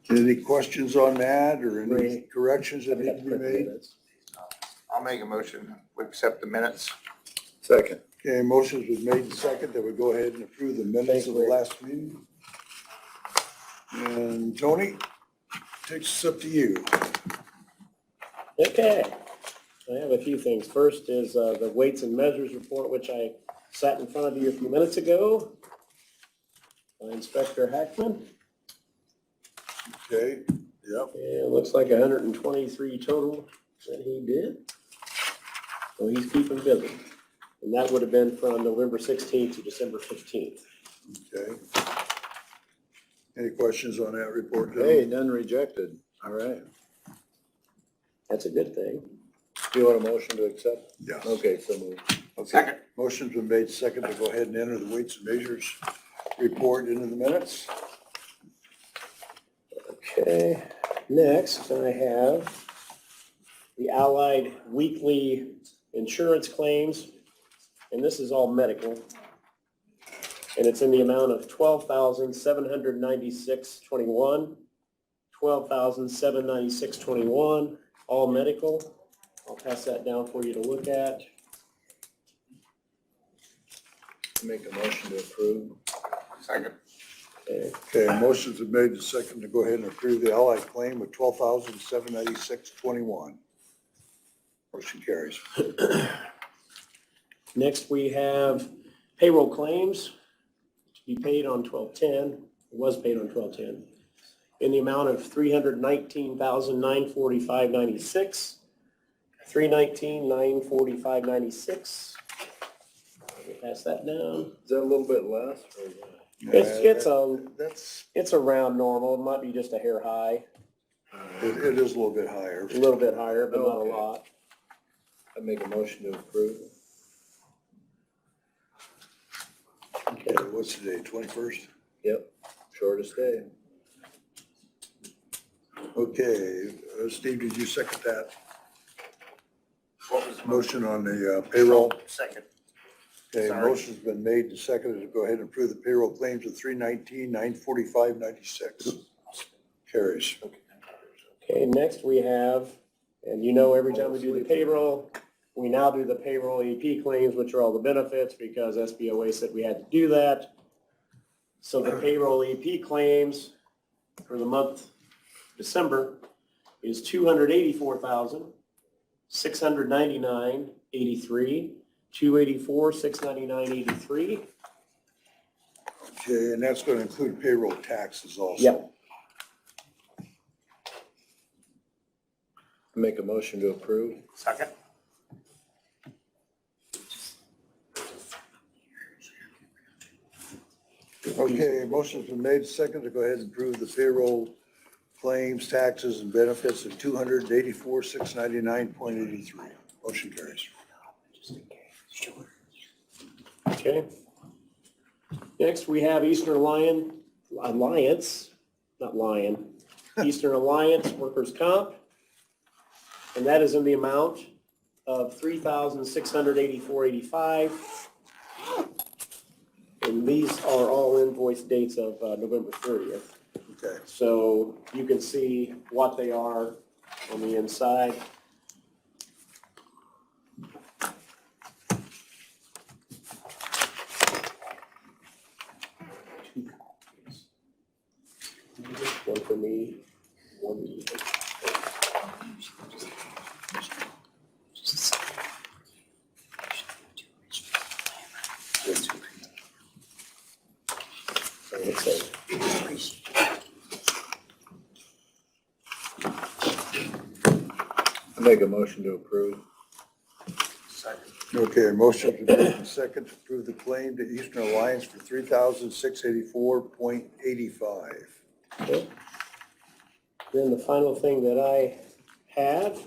Any questions on that or any corrections that need to be made? I'll make a motion. We accept the minutes. Second. Okay, motions was made and second that we go ahead and approve the minutes of the last meeting. And Tony, takes us up to you. Okay, I have a few things. First is the weights and measures report, which I sat in front of you a few minutes ago. By Inspector Hackman. Okay, yep. And it looks like 123 total that he did. So he's keeping busy. And that would have been from November 16th to December 15th. Okay. Any questions on that report? John? Hey, none rejected. All right. That's a good thing. Do you want a motion to accept? Yeah. Okay, so moved. Okay. Second. Motion's been made second to go ahead and enter the weights and measures report into the minutes. Okay, next I have the Allied weekly insurance claims, and this is all medical. And it's in the amount of $12,796.21, $12,796.21, all medical. I'll pass that down for you to look at. Make a motion to approve. Second. Okay. Okay, motion's been made and second to go ahead and approve the Allied claim with $12,796.21. Motion carries. Next, we have payroll claims to be paid on 12/10. It was paid on 12/10 in the amount of $319,945.96. $319,945.96. Let me pass that down. Is that a little bit less? Or It's around normal. It might be just a hair high, It is a little bit higher. a little bit higher, but not a Okay. lot. I make a motion to approve. Okay, what's today, 21st? Yep, shortest day. Okay, Steve, did you second that What was the motion on the payroll? Second. Okay, Sorry. motion's been made and seconded to go ahead and approve the payroll claims of $319,945.96. Carries. Okay, next we have, and you know, every time we do the payroll, we now do the payroll EP claims, which are all the benefits, because SBOA said we had to do that. So the payroll EP claims for the month December is $284,699.83, $284,699.83. Okay, and that's going to include payroll taxes also. Yep. Make a motion to approve. Second. Okay, motion's been made, second to go ahead and approve the payroll claims, taxes, and benefits of $284,699.83. Motion carries. Okay. Next, we have Eastern Alliance, not Lion, Eastern Alliance Workers' Comp. And that is in the amount of $3,684.85. And these are all invoice dates of November 30th. Okay. So you can see what they are on the inside. One for me, one for you. I make a motion to approve. Second. Okay, motion to made and second to approve the claim to Eastern Alliance for $3,684.85. Okay. Then the final thing that I have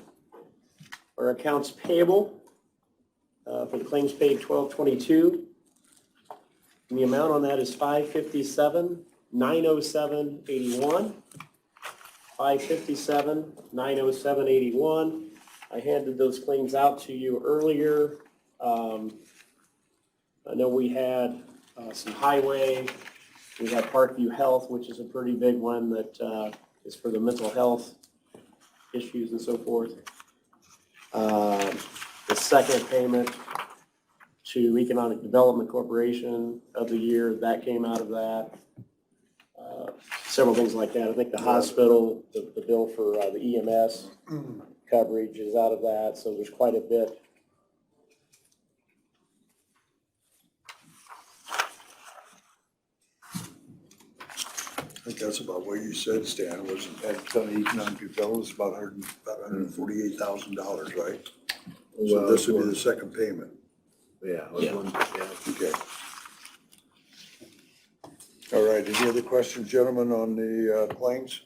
are accounts payable for the claims paid 12/22. And the amount on that is $557,907.81. $557,907.81. I handed those claims out to you earlier. I know we had some highway. We had Parkview Health, which is a pretty big one that is for the mental health issues and so forth. The second payment to Economic Development Corporation of the year, that came out of that. Several things like that. I think the hospital, the bill for the EMS coverage is out of that, so there's quite a bit. I think that's about what you said, Stan, was at economic development, about $148,000, right? So this would be the second payment. Yeah. Okay. All right, any other questions, gentlemen, on the claims?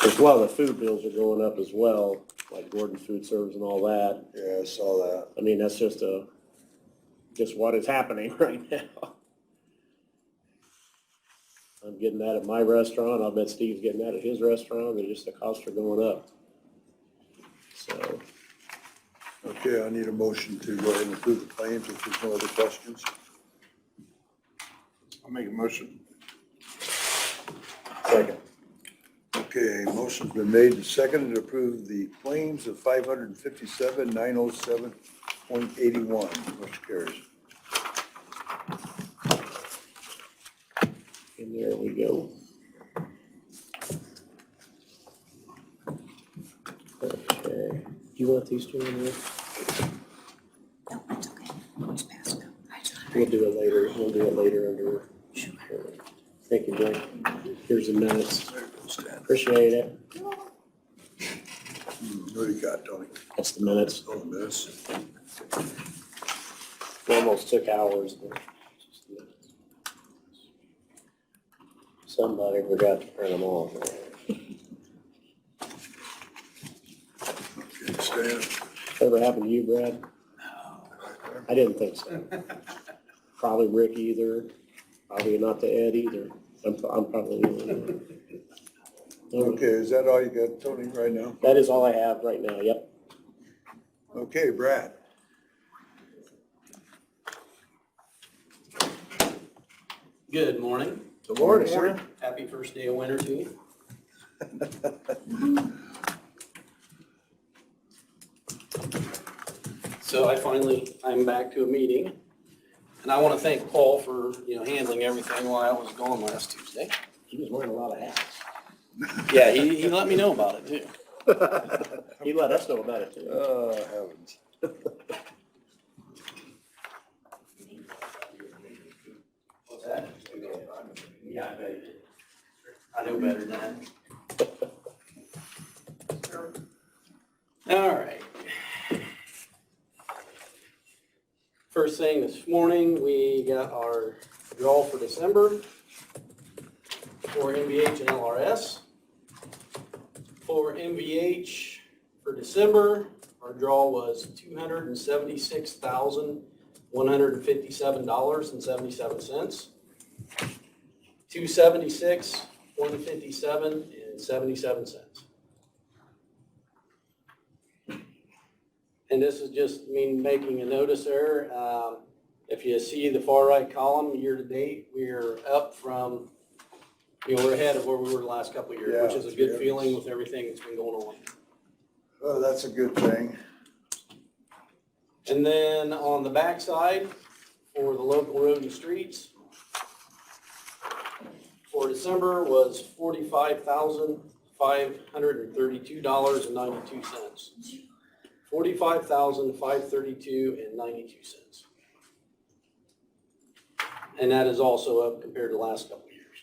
As well, the food bills are going up as well, like Gordon Food Service and all that. Yeah, I saw that. I mean, that's just what is happening right now. I'm getting that at my restaurant. I bet Steve's getting that at his restaurant. They're just, the costs are going up. So, Okay, I need a motion to go ahead and approve the claims if there's no other questions. I'll make a motion. Second. Okay, motion's been made and seconded to approve the claims of $557,907.81. Motion carries. and there we go. Okay, do you want these two in there? No, it's okay. It's past now. We'll do it later. We'll do it later under. Thank you, Jay. Here's the minutes. There it goes, Stan. Appreciate it. What do you got, Tony? That's the minutes. Oh, miss. It almost took hours. But just the minutes. Somebody forgot to print them off. Okay, Stan. Ever happened to you, Brad? I didn't think so. Probably Rick either. Probably not to Ed either. I'm probably the only one. Okay, is that all you got, Tony, right now? That is all I have right now, yep. Okay, Brad. Good morning. Good morning, sir. Happy first day of winter to you. So I'm back to a meeting, and I want to thank Paul for, handling everything while I was gone last Tuesday. He was wearing a lot of hats. Yeah, he let me know about it too. He let us know about it too. Oh, heavens. What's that? Yeah, I bet you did. I know better than that. All right. First thing this morning, we got our withdrawal for December for MVH and LRS. For MVH for December, our draw was $276,157.77. 276,157.77. And this is just me making a notice there. If you see the far right column, year to date, we're up from, we're ahead of where we were the last couple of years, which is a good feeling with everything that's been going on. Oh, that's a good thing. And then on the back side, for the local road and streets, for December was $45,532.92. $45,532.92. And that is also up compared to the last couple of years.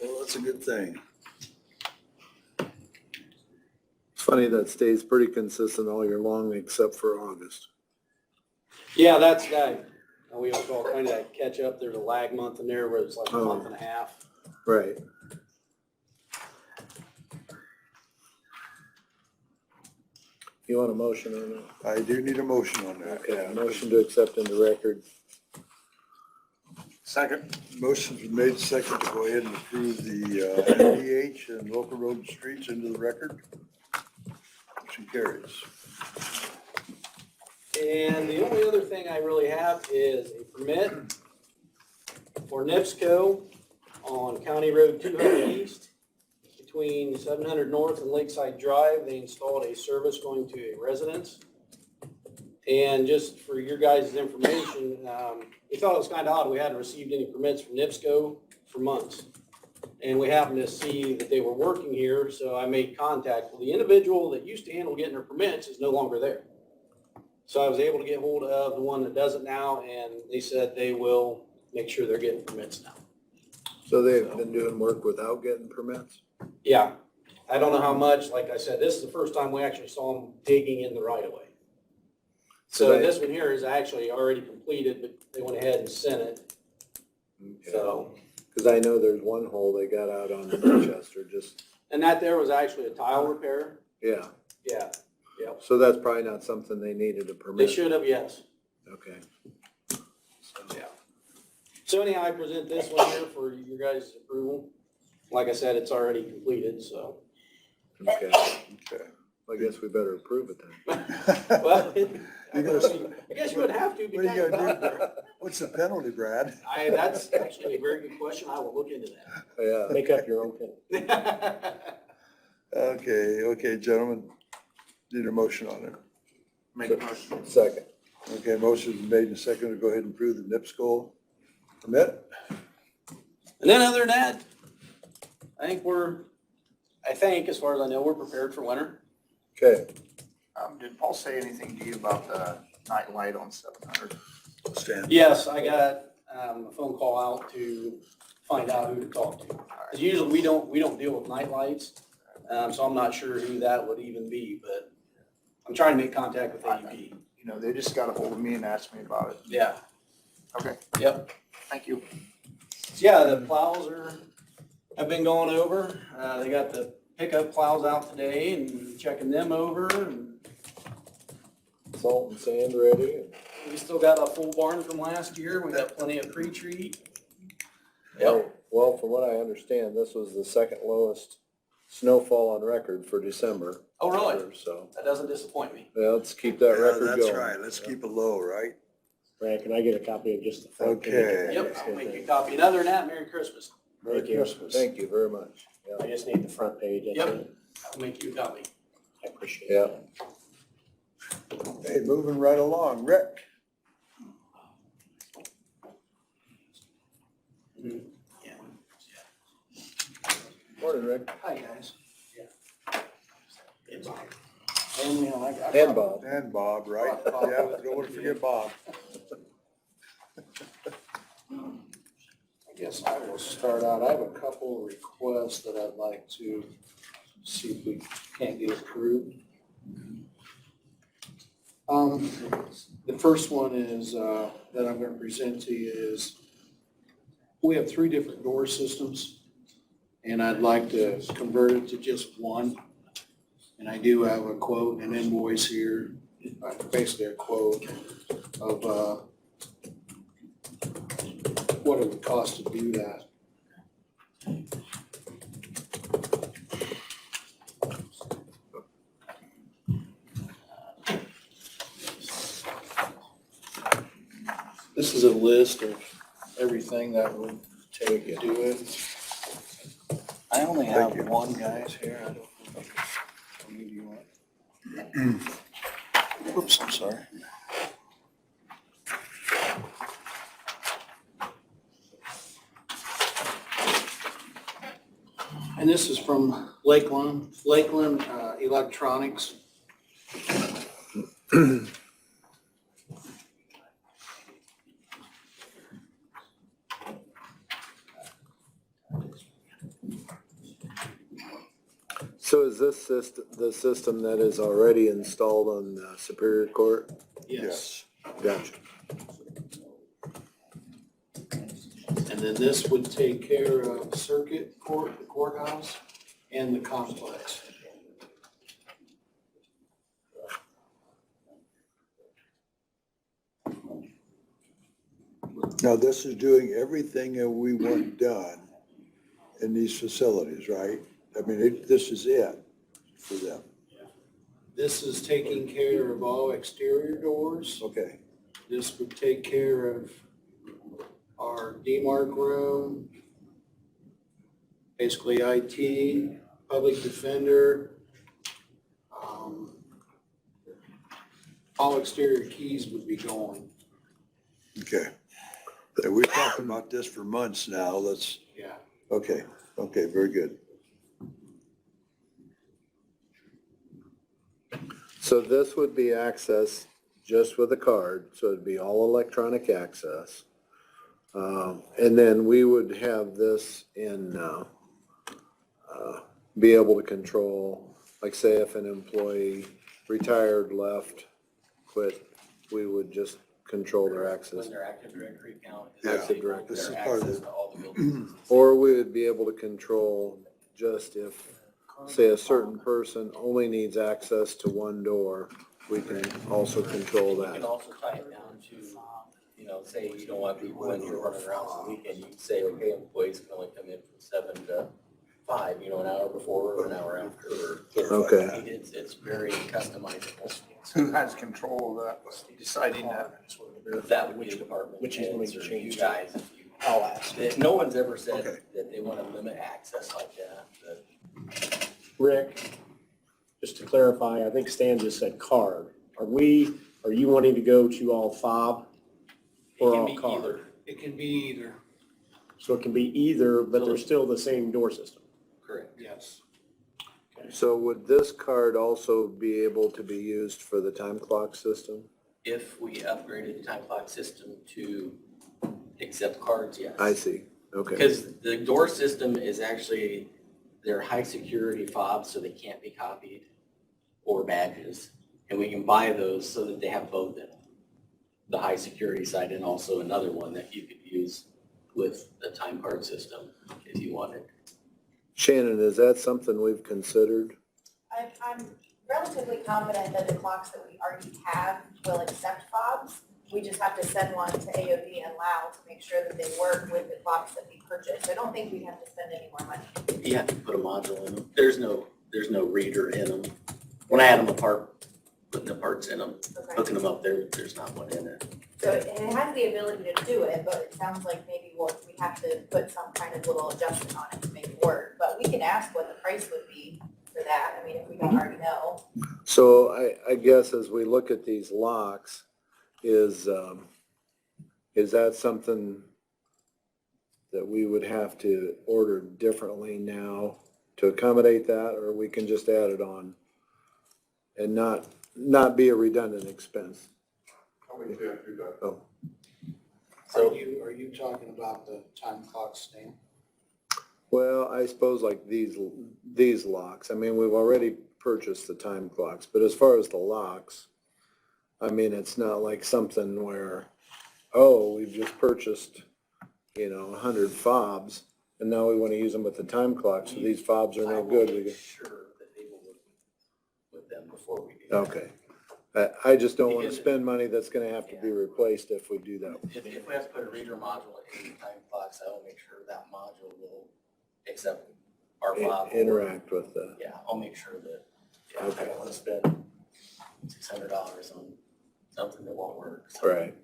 Well, that's a good thing. It's funny that stays pretty consistent all year long except for August. Yeah, that's that. We also call kind of that catch up. There's a lag month in there where it's like a month and a half. Right. You want a motion on that? I do need a motion on that. Okay, a motion to accept into record. Second. Motion's been made second to go ahead and approve the MDH and local road and streets into the record. Motion carries. And the only other thing I really have is a permit for NIPSCO on County Road 200 East between 700 North and Lakeside Drive. They installed a service going to a residence. And just for your guys' information, we thought it was kind of odd. We hadn't received any permits from NIPSCO for months. And we happened to see that they were working here, so I made contact. Well, the individual that used to handle getting their permits is no longer there. So I was able to get hold of the one that does it now, and they said they will make sure they're getting permits now. So they've been doing work without getting permits? Yeah, I don't know how much. Like I said, this is the first time we actually saw them digging in the right of way. So this one here is actually already completed, but they went ahead and sent it. Okay. So, Cause I know there's one hole they got out on Manchester, just, and that there was actually a tile repair. yeah. Yeah, yep. So that's probably not something they needed a They permit. should have, yes. Okay. Yeah. So anyhow, I present this one here for your guys' approval. Like I said, it's already completed, so. Okay. Okay. I guess we better approve it then. Well, I You gotta- guess you wouldn't have to. What are you gonna do? What's the penalty, Brad? That's actually a very good question. I will look into Yeah. Make up your own opinion. that. Okay, gentlemen, need a motion on it. Make a motion. Second. Okay, motion's been made and seconded to go ahead and approve the NIPSCO permit. And then other than that, I think, as far as I know, we're prepared for winter. Okay. Did Paul say anything to you about the night light on 700? Stan. Yes, I got a phone call out to find out who to talk to. 'Cause usually we don't deal with night lights, so I'm not sure who that would even be, but I'm trying to make contact with AEP. You know, they just got a hold of me and asked me about it. Yeah, Okay, yep. thank you. So yeah, the plows have been going over. They got the pickup plows out today and checking them over. And Salt and sand ready. we still got a full barn from last year. We got plenty of pre-treat. Yep. Well, from what I understand, this was the second lowest snowfall on record for December. Oh, really? So, That doesn't disappoint me. yeah, let's keep that Yeah, record that's going. right. Let's keep it low, right? Brad, can I get a copy of just the front page? Okay. Yep, I'll make you a copy. And other than that, Merry Christmas. Merry Thank you. Christmas. Thank you very much. I Yeah. just need the front page, that's Yep. it. I'll make you a copy. I appreciate it. Yeah. Hey, moving right along, Rick. Yeah. Morning, Rick. Hi, guys. Yeah. And, you know, And Bob. And Bob, right? Yeah, don't want to forget Bob. I guess I will start out. I have a couple of requests that I'd like to see if we can't get approved. The first one is, that I'm gonna present to you is, we have 3 different door systems, and I'd like to convert it to just one. And I do have a quote, an invoice here, basically a quote of, what it would cost to do that. This is a list of everything that would take to do it. I only have Thank you. one, guys, here. I don't know how many do you want? Whoops, I'm sorry. And this is from Lakeland Electronics. So is this the system that is already installed on Superior Court? Yes. Gotcha. And then this would take care of Circuit Court, the courthouse, and the complex. Now, this is doing everything that we want done in these facilities, right? I mean, this is it for them. This is taking care of all exterior doors. Okay, This would take care of our DMARC room, basically IT, public defender. All exterior keys would be gone. okay. We've talked about this for months now. Yeah. Okay, very good. So this would be access just with a card, so it'd be all electronic access. And then we would have this be able to control, like say if an employee retired, left, quit, we would just control their access. When their Active Directory account Yeah, is disabled, Directory. This is their part of access it. to all the buildings. Or we would be able to control just if, say, a certain person only needs access to one door, we can also control You can that. also tie it down to, say you don't want people when you're running around on the weekend, you can say, okay, employees can only come in from 7 to 5, an hour before or an hour after. Or Okay. It's very customizable. Who has control of that, deciding that? That would be the department. Which he's going to heads or change you guys, if you. I'll ask. No one's ever said Okay. that they want to limit access like that, but Rick, just to clarify, I think Stan just said card. Are you wanting to go to all fob it or can all be card? either. It can be either, So it can be either, but they're still the same door system. Correct. yes. So would this card also be able to be used for the time clock system? If we upgraded the time clock system to accept cards, yes. I see, okay. Because the door system is actually, they're high security fobs, so they can't be copied, or badges. And we can buy those so that they have both in them. The high security side and also another one that you could use with the time card system if you wanted. Shannon, is that something we've considered? I'm relatively confident that the clocks that we already have will accept fobs. We just have to send one to AOD and LAO to make sure that they work with the clocks that we purchased. I don't think we'd have to spend any more money. You have to put a module in them. There's no reader in them. When I had them apart, putting the parts in them, Okay. hooking them up there, there's not one in it. So it has the ability to do it, but it sounds like maybe we have to put some kind of little adjustment on it to make it work. But we can ask what the price would be for that. I mean, if we don't already know. So I guess as we look at these locks, is that something that we would have to order differently now to accommodate that, or we can just add it on and not be a redundant expense? Oh, Are you talking about the time clock stand? well, I suppose like these locks, I mean, we've already purchased the time clocks, but as far as the locks, I mean, it's not like something where, oh, we've just purchased, 100 fobs, and now we want to use them with the time clock, so these fobs are no good. I will We make go, sure that they will work with them before we do that. okay. I just don't want to spend money that's going to have to be replaced if we do that. If we have to put a reader module in the time clocks, I will make sure that module will accept our fob. Interact with the, Yeah, I'll make sure that, I Okay. don't want to spend $600 on something that won't work. So right.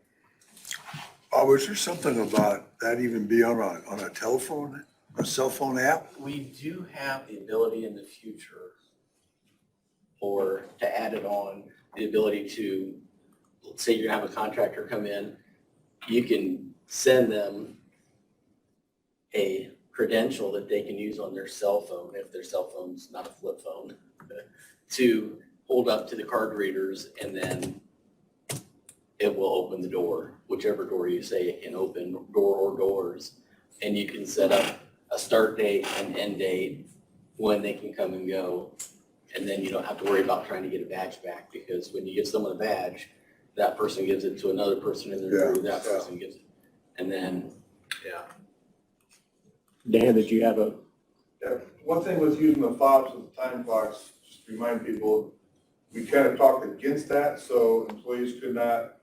Was there something about that even be on a telephone, a cell phone app? We do have the ability in the future, or to add it on, the ability to, let's say you're gonna have a contractor come in, you can send them a credential that they can use on their cell phone, if their cell phone's not a flip phone, to hold up to the card readers, and then it will open the door, whichever door you say it can open, door or doors. And you can set up a start date and end date when they can come and go. And then you don't have to worry about trying to get a badge back, because when you give someone a badge, that person gives it to another person in their Yeah, group, that yeah. person gives it. And then, Dan, did you have a, Yeah, one thing with using the fobs and the time clocks, just to remind people, we kind of talked against that, so employees could not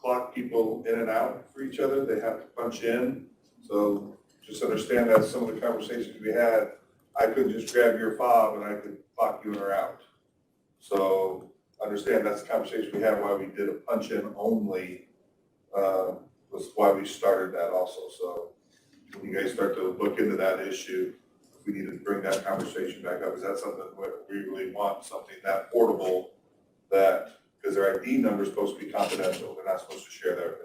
clock people in and out for each other, they have to punch in. So just understand that some of the conversations we had, I couldn't just grab your fob and I could clock you in or out. So understand that's the conversation we had, why we did a punch-in only, was why we started that also. So when you guys start to look into that issue, we need to bring that conversation back up. Is that something that we really want, something that portable that, because their ID number is supposed to be confidential, they're not supposed to share everything.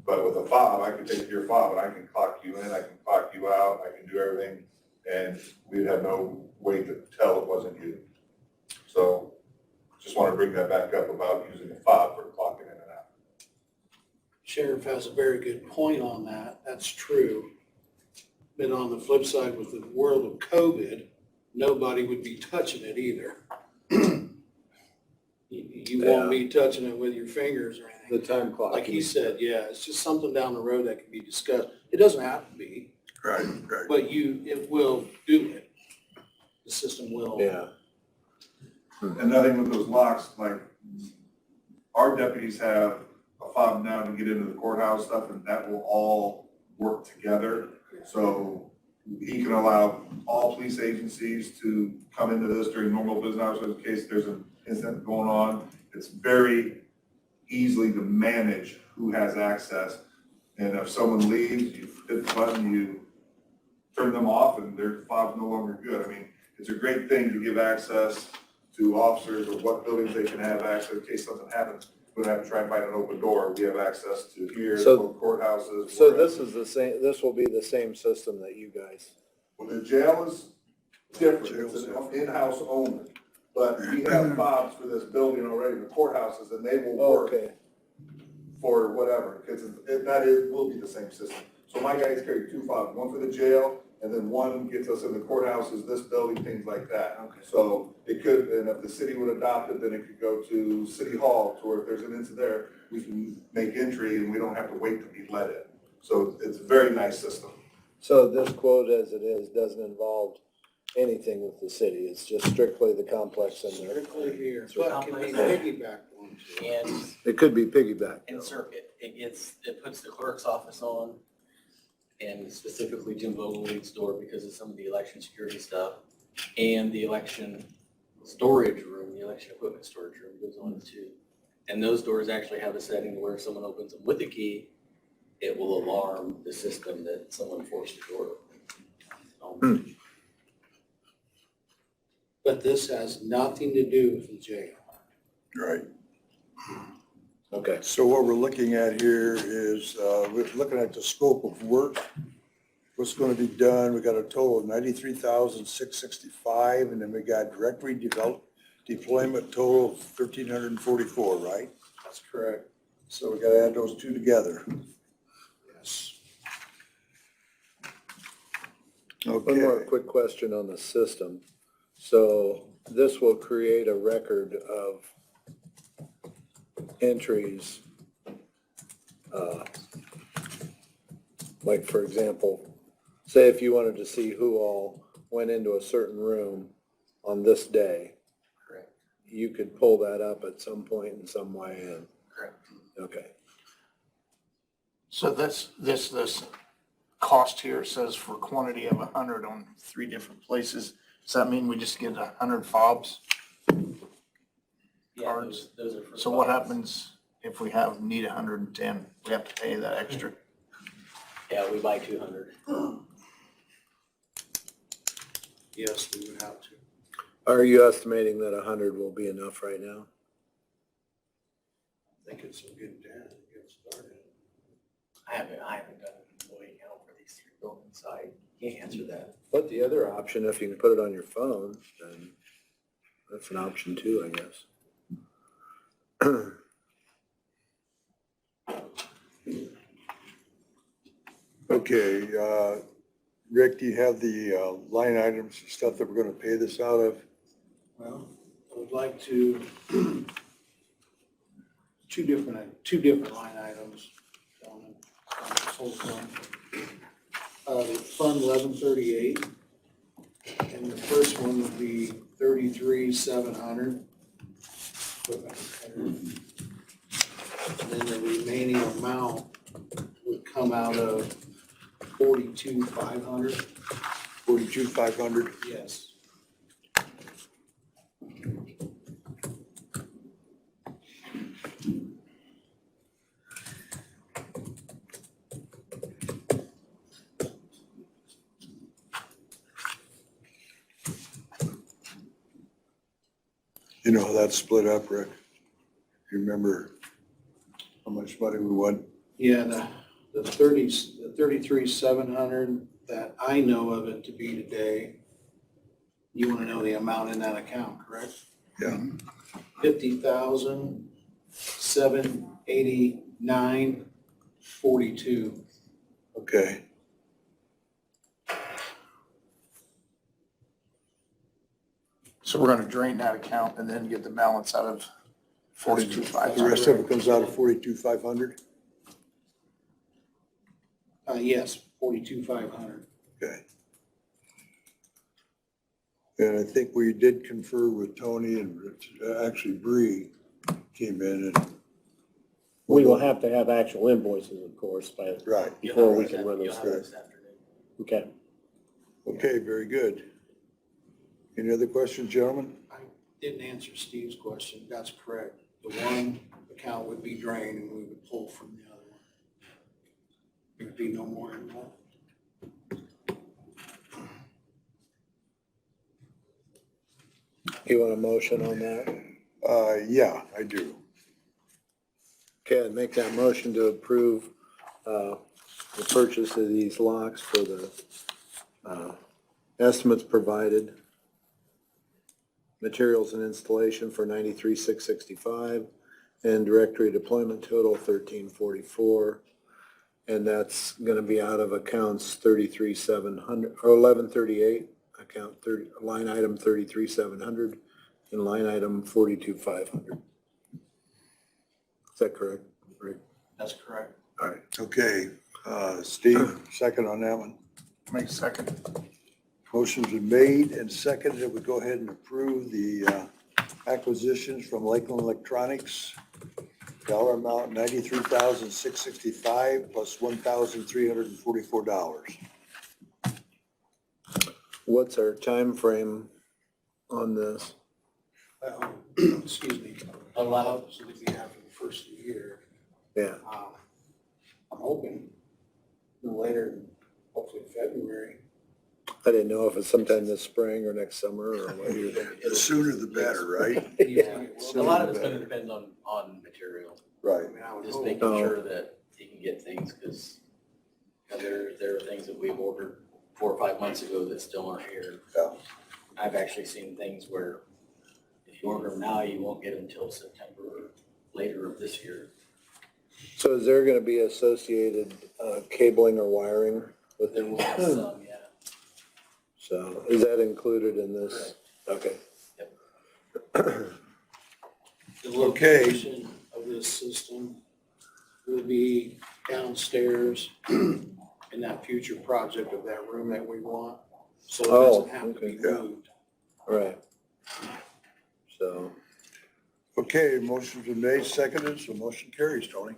But with a fob, I can take your fob and I can clock you in, I can clock you out, I can do everything, and we'd have no way to tell it wasn't you. So just want to bring that back up about using a fob for clocking in and out. Sheriff has a very good point on that. That's true. But on the flip side, with the world of COVID, nobody would be touching it either. You won't be touching it with your fingers or anything. The time clock. Like he said, yeah, it's just something down the road that can be discussed. It doesn't have to be, Right. but it will do it. The system will. Yeah. Another thing with those locks, like our deputies have a fob now to get into the courthouse stuff, and that will all work together. So he can allow all police agencies to come into this during normal business hours in case there's an incident going on. It's very easily to manage who has access. And if someone leaves, you hit the button, you turn them off, and their fob's no longer good. I mean, it's a great thing to give access to officers or what buildings they can have access in case something happens. We don't have to try and find an open door. We have access to here, So- courthouses. So wherever. this is the same, this will be the same system that you guys, Well, the jail is different. Jail's It's an different. in-house only. But we have fobs for this building already, the courthouses, and they will work okay. for whatever, because will be the same system. So my guys carry two fobs, one for the jail, and then one gets us in the courthouses, this building, things like that. Okay. So it could, and if the city would adopt it, then it could go to City Hall, to where if there's an incident there, we can make entry and we don't have to wait to be let in. So it's a very nice system. So this quote as it is doesn't involve anything with the city. It's just strictly the complex in there. Strictly here, but can be piggybacked on too. And It could be piggyback. in circuit, it puts the clerk's office on, and specifically Jim Vogel leads door because of some of the election security stuff, and the election storage room, the election equipment storage room goes on too. And those doors actually have a setting where if someone opens them with a key, it will alarm the system that someone forced the door open. But this has nothing to do with the jail. Right. Okay. So what we're looking at here is, we're looking at the scope of work, what's going to be done. We got a total of 93,665, and then we got directory deployment total of 1,344, right? That's correct. So we got to add those two together. Yes. One more Okay. quick question on the system. So this will create a record of entries. Like, for example, say if you wanted to see who all went into a certain room on this day, Correct, you could pull that up at some point in some way and, correct. okay. So this cost here says for quantity of 100 on 3 different places. Does that mean we just get 100 fobs? Yeah, Cards. those are for. So what fobs. happens if we need 110? We have to pay that extra? Yeah, we buy 200. Yes, we would have to. Are you estimating that 100 will be enough right now? I think it's a good data to get started. I haven't done an employee count for these 3 buildings, so I can't answer that. But the other option, if you can put it on your phone, then that's an option too, I guess. Okay, Rick, do you have the line items, stuff that we're going to pay this out of? Well, I would like to, two different line items on this whole fund. Fund 1138, and the first one would be 33,700. And then the remaining amount would come out of 42,500. 42,500? Yes. You know how that's split up, Rick? You remember how much money we won? Yeah, the 33,700 that I know of it to be today, you want to know the amount in that account, correct? Yeah. 50,789.42. Okay. So we're gonna drain that account and then get the balance out of 42,500. The rest of it comes out of 42,500? Yes, 42,500. Okay. And I think we did confer with Tony and actually Bree came in and. We will have to have actual invoices, of course, Right. before we can run You'll those have through. this afternoon. Okay. Okay, very good. Any other questions, gentlemen? I didn't answer Steve's question. That's correct. The one account would be drained and we would pull from the other one. There'd be no more than that. You want a motion on that? Yeah, I do. Okay, I'd make that motion to approve, the purchase of these locks for the, estimates provided. Materials and installation for $93,665 and directory deployment total $13,444. And that's gonna be out of accounts 33,700 or 1138, account 30, line item 33,700 and line item 42,500. Is that correct, Rick? That's correct. All right. Okay, Steve, second on that one. Make a second. Motion's been made and seconded that we go ahead and approve the acquisitions from Lakeland Electronics. Dollar amount $93,665 plus $1,344. What's our time frame on this? Excuse me. Allowed, so it'd be after the first of the year. Yeah, I'm hoping no later than hopefully February. I didn't know if it's sometime this spring or next summer or what you think. The sooner the better, right? Yeah. A lot of it's gonna depend on material, Right. I mean, I would just hope. making Oh. sure that you can get things, because there are things that we've ordered 4 or 5 months ago that still aren't here. Yeah. I've actually seen things where if you order them now, you won't get them until September or later of this year. So is there gonna be associated, cabling or wiring with There them? will be some, yeah. So is that included in this? Okay. The Okay. location of this system will be downstairs in that future project of that room that we want. So it doesn't have to be okay. moved. Right. So, Okay, motion's been made, seconded, so motion carries, Tony.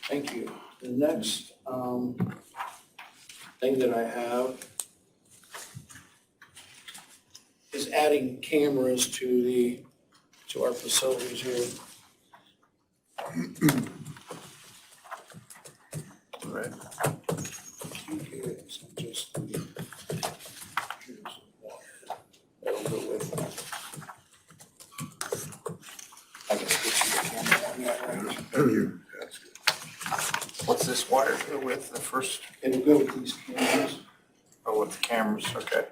Thank you. The next thing that I have is adding cameras to our facilities here. Right. Okay, so just here's some wire. That'll go with it. I can get you the camera on that right. Thank you. That's good. What's this wire go with, the first, It'll go with these cameras. oh, with the cameras, okay.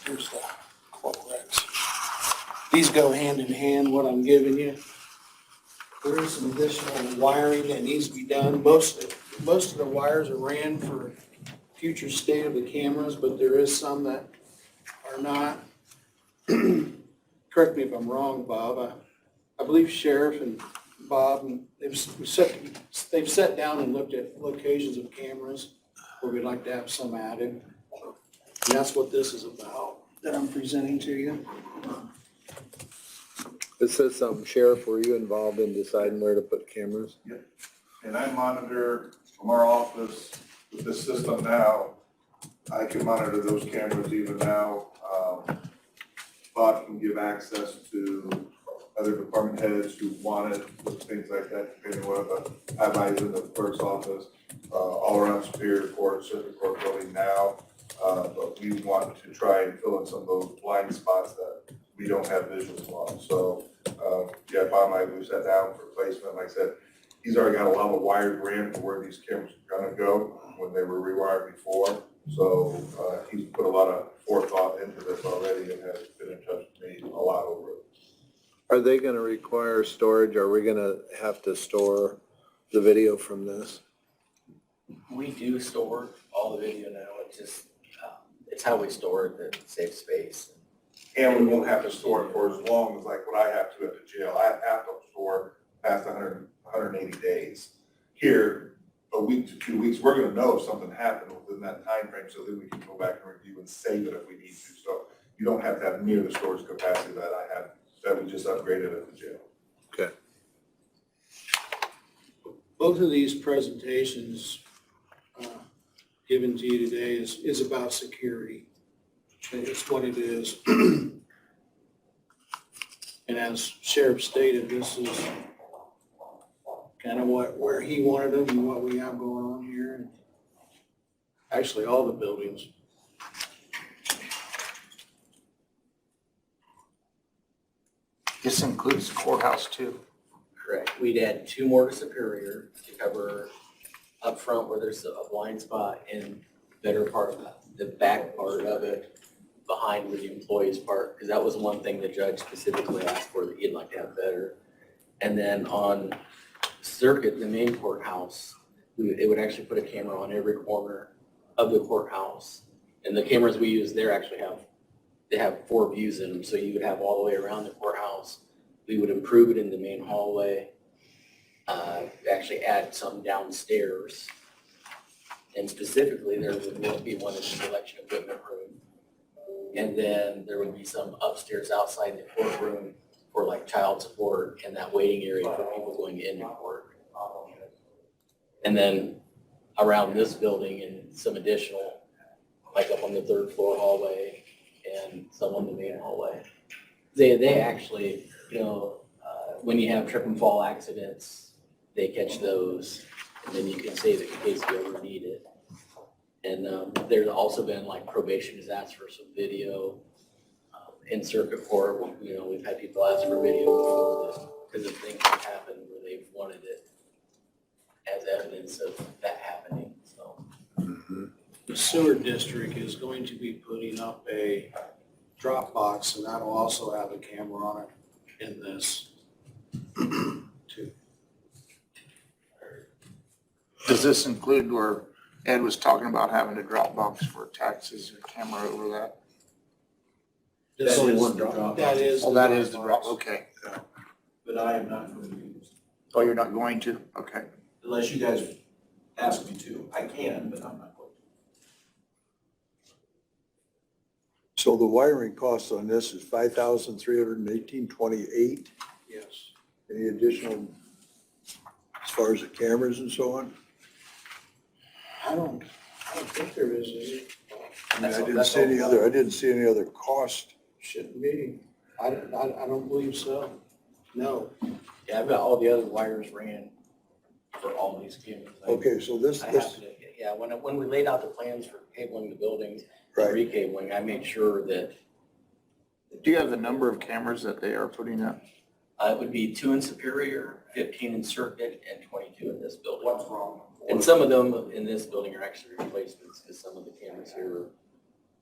Here's the Clorox. These go hand in hand, what I'm giving you. There is some additional wiring that needs to be done. Most of the wires are ran for future state of the cameras, but there is some that are not. Correct me if I'm wrong, Bob. I believe Sheriff and Bob, and they've sat down and looked at locations of cameras where we'd like to have some added. And that's what this is about, that I'm presenting to you. this says Sheriff, were you involved in deciding where to put cameras? And I monitor from our office with this system now. I can monitor those cameras even now. Bob can give access to other department heads who want it, things like that, depending on what I advise in the clerk's office. All around Superior Court, Circuit Court building now, But we want to try and fill in some of those blind spots that we don't have visuals on. So, yeah, Bob and I, we sat down for placement. Like I said, he's already got a lot of wires ran for where these cameras are gonna go when they were rewired before. So, he's put a lot of forethought into this already and has been in touch with me a lot over it. Are they gonna require storage? Are we gonna have to store the video from this? We do store all the video now, it's just, it's how we store it that saves space. And we won't have to store it for as long as like what I have to at the jail. I have to store past 180 days. Here, a week to 2 weeks, we're gonna know if something happened within that time frame, so then we can go back and review and save it if we need to. So you don't have to have near the storage capacity that I have, that we just upgraded at the jail. Okay. Both of these presentations given to you today is about security. It's what it is. And as Sheriff stated, this is kind of where he wanted them and what we have going on here. And actually, all the buildings. This includes the courthouse too. Correct. We'd add 2 more to Superior to cover up front where there's a blind spot and better part of the back part of it behind where the employees park, because that was one thing the judge specifically asked for that he'd like to have better. And then on Circuit, the main courthouse, it would actually put a camera on every corner of the courthouse. And the cameras we use there actually have 4 views in them, so you would have all the way around the courthouse. We would improve it in the main hallway, actually add some downstairs. And specifically, there would be one in the election equipment room. And then there would be some upstairs outside the courtroom for like child support and that waiting area for people going into court. And then around this building and some additional, like up on the 3rd floor hallway and some on the main hallway. They actually, when you have trip and fall accidents, they catch those, and then you can save it in case you ever need it. And there's also been like probation has asked for some video in circuit court. We've had people ask for video before because of things that happened where they've wanted it as evidence of that happening. So The sewer district is going to be putting up a drop box, and that'll also have a camera on it in this too. Does this include where Ed was talking about having a drop box for taxes or camera over that? This That is is- the drop box. That is. Oh, that is the drop, okay. But I am not going to use, Oh, you're not going to? Okay. unless you guys ask me to. I can, but I'm not going to. So the wiring cost on this is $5,318.28. Yes. Any additional as far as the cameras and so on? I don't think there is it? I mean, I didn't see any other cost. Shouldn't be. I don't believe so. No. yeah, I've got all the other wires ran for all these cameras. Okay, so this, I have to, yeah, when we laid out the plans for cabling the building, right, recabling, I made sure that Do you have the number of cameras that they are putting up? it would be 2 in Superior, 15 in Circuit, and 22 in this building. What's wrong? And some of them in this building are actually replacements, because some of the cameras here are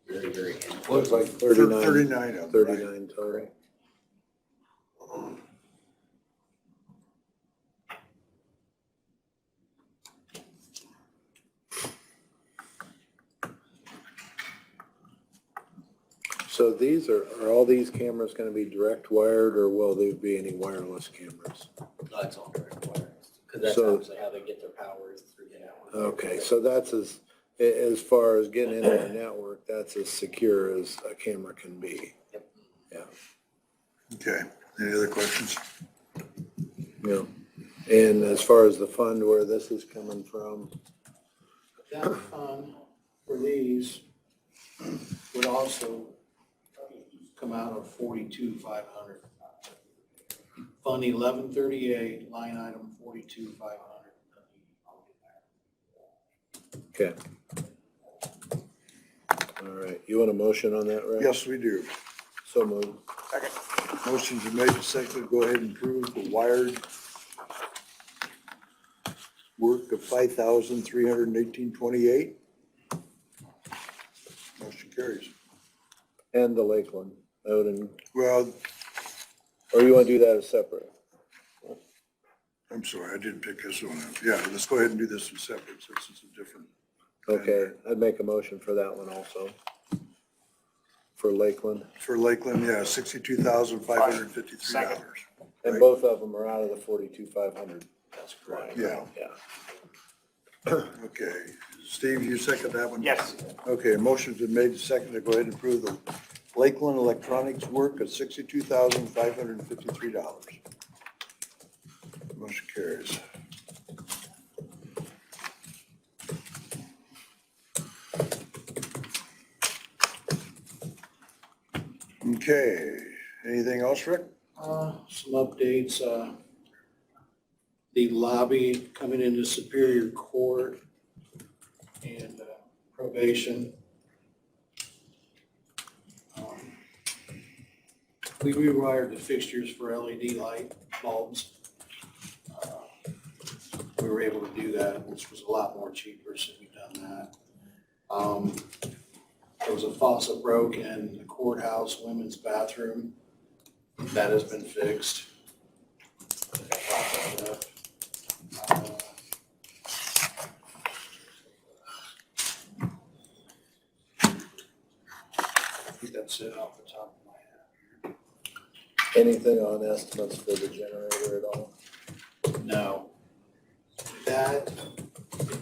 very, very antiquated. Looks like 39, 39 of them, right? 39 total. So these are all these cameras gonna be direct wired, or will there be any wireless cameras? No, it's all direct wires, because that's So- actually how they get their power is through the network. Okay, so that's as far as getting into the network, that's as secure as a camera can be. Okay, any other questions? Yeah. And as far as the fund, where this is coming from, That fund for these would also come out of 42,500. Fund 1138, line item 42,500. okay. All right, you want a motion on that, Rick? Yes, we do. So moved. Motion's been made and seconded. Go ahead and approve the wired work of $5,318.28. Motion carries. And the Lakeland out in, Well, or you want to do that as separate? I'm sorry, I didn't pick this one up. Yeah, let's go ahead and do this one separate since it's a different. Okay, I'd make a motion for that one also. For Lakeland. For Lakeland, yeah, $62,553. And Right. both of them are out of the 42,500. That's correct. Yeah, Yeah. okay. Steve, you second that one? Yes. Okay, motion's been made and seconded to go ahead and approve the Lakeland Electronics work at $62,553. Motion carries. Okay, anything else, Rick? Some updates, the lobby coming into Superior Court and probation. We rewired the fixtures for LED light bulbs. We were able to do that, which was a lot more cheaper, so we've done that. There was a faucet broke in the courthouse women's bathroom. That has been fixed. I think that's it off the top of my head. Anything on estimates for the generator at all? No. That,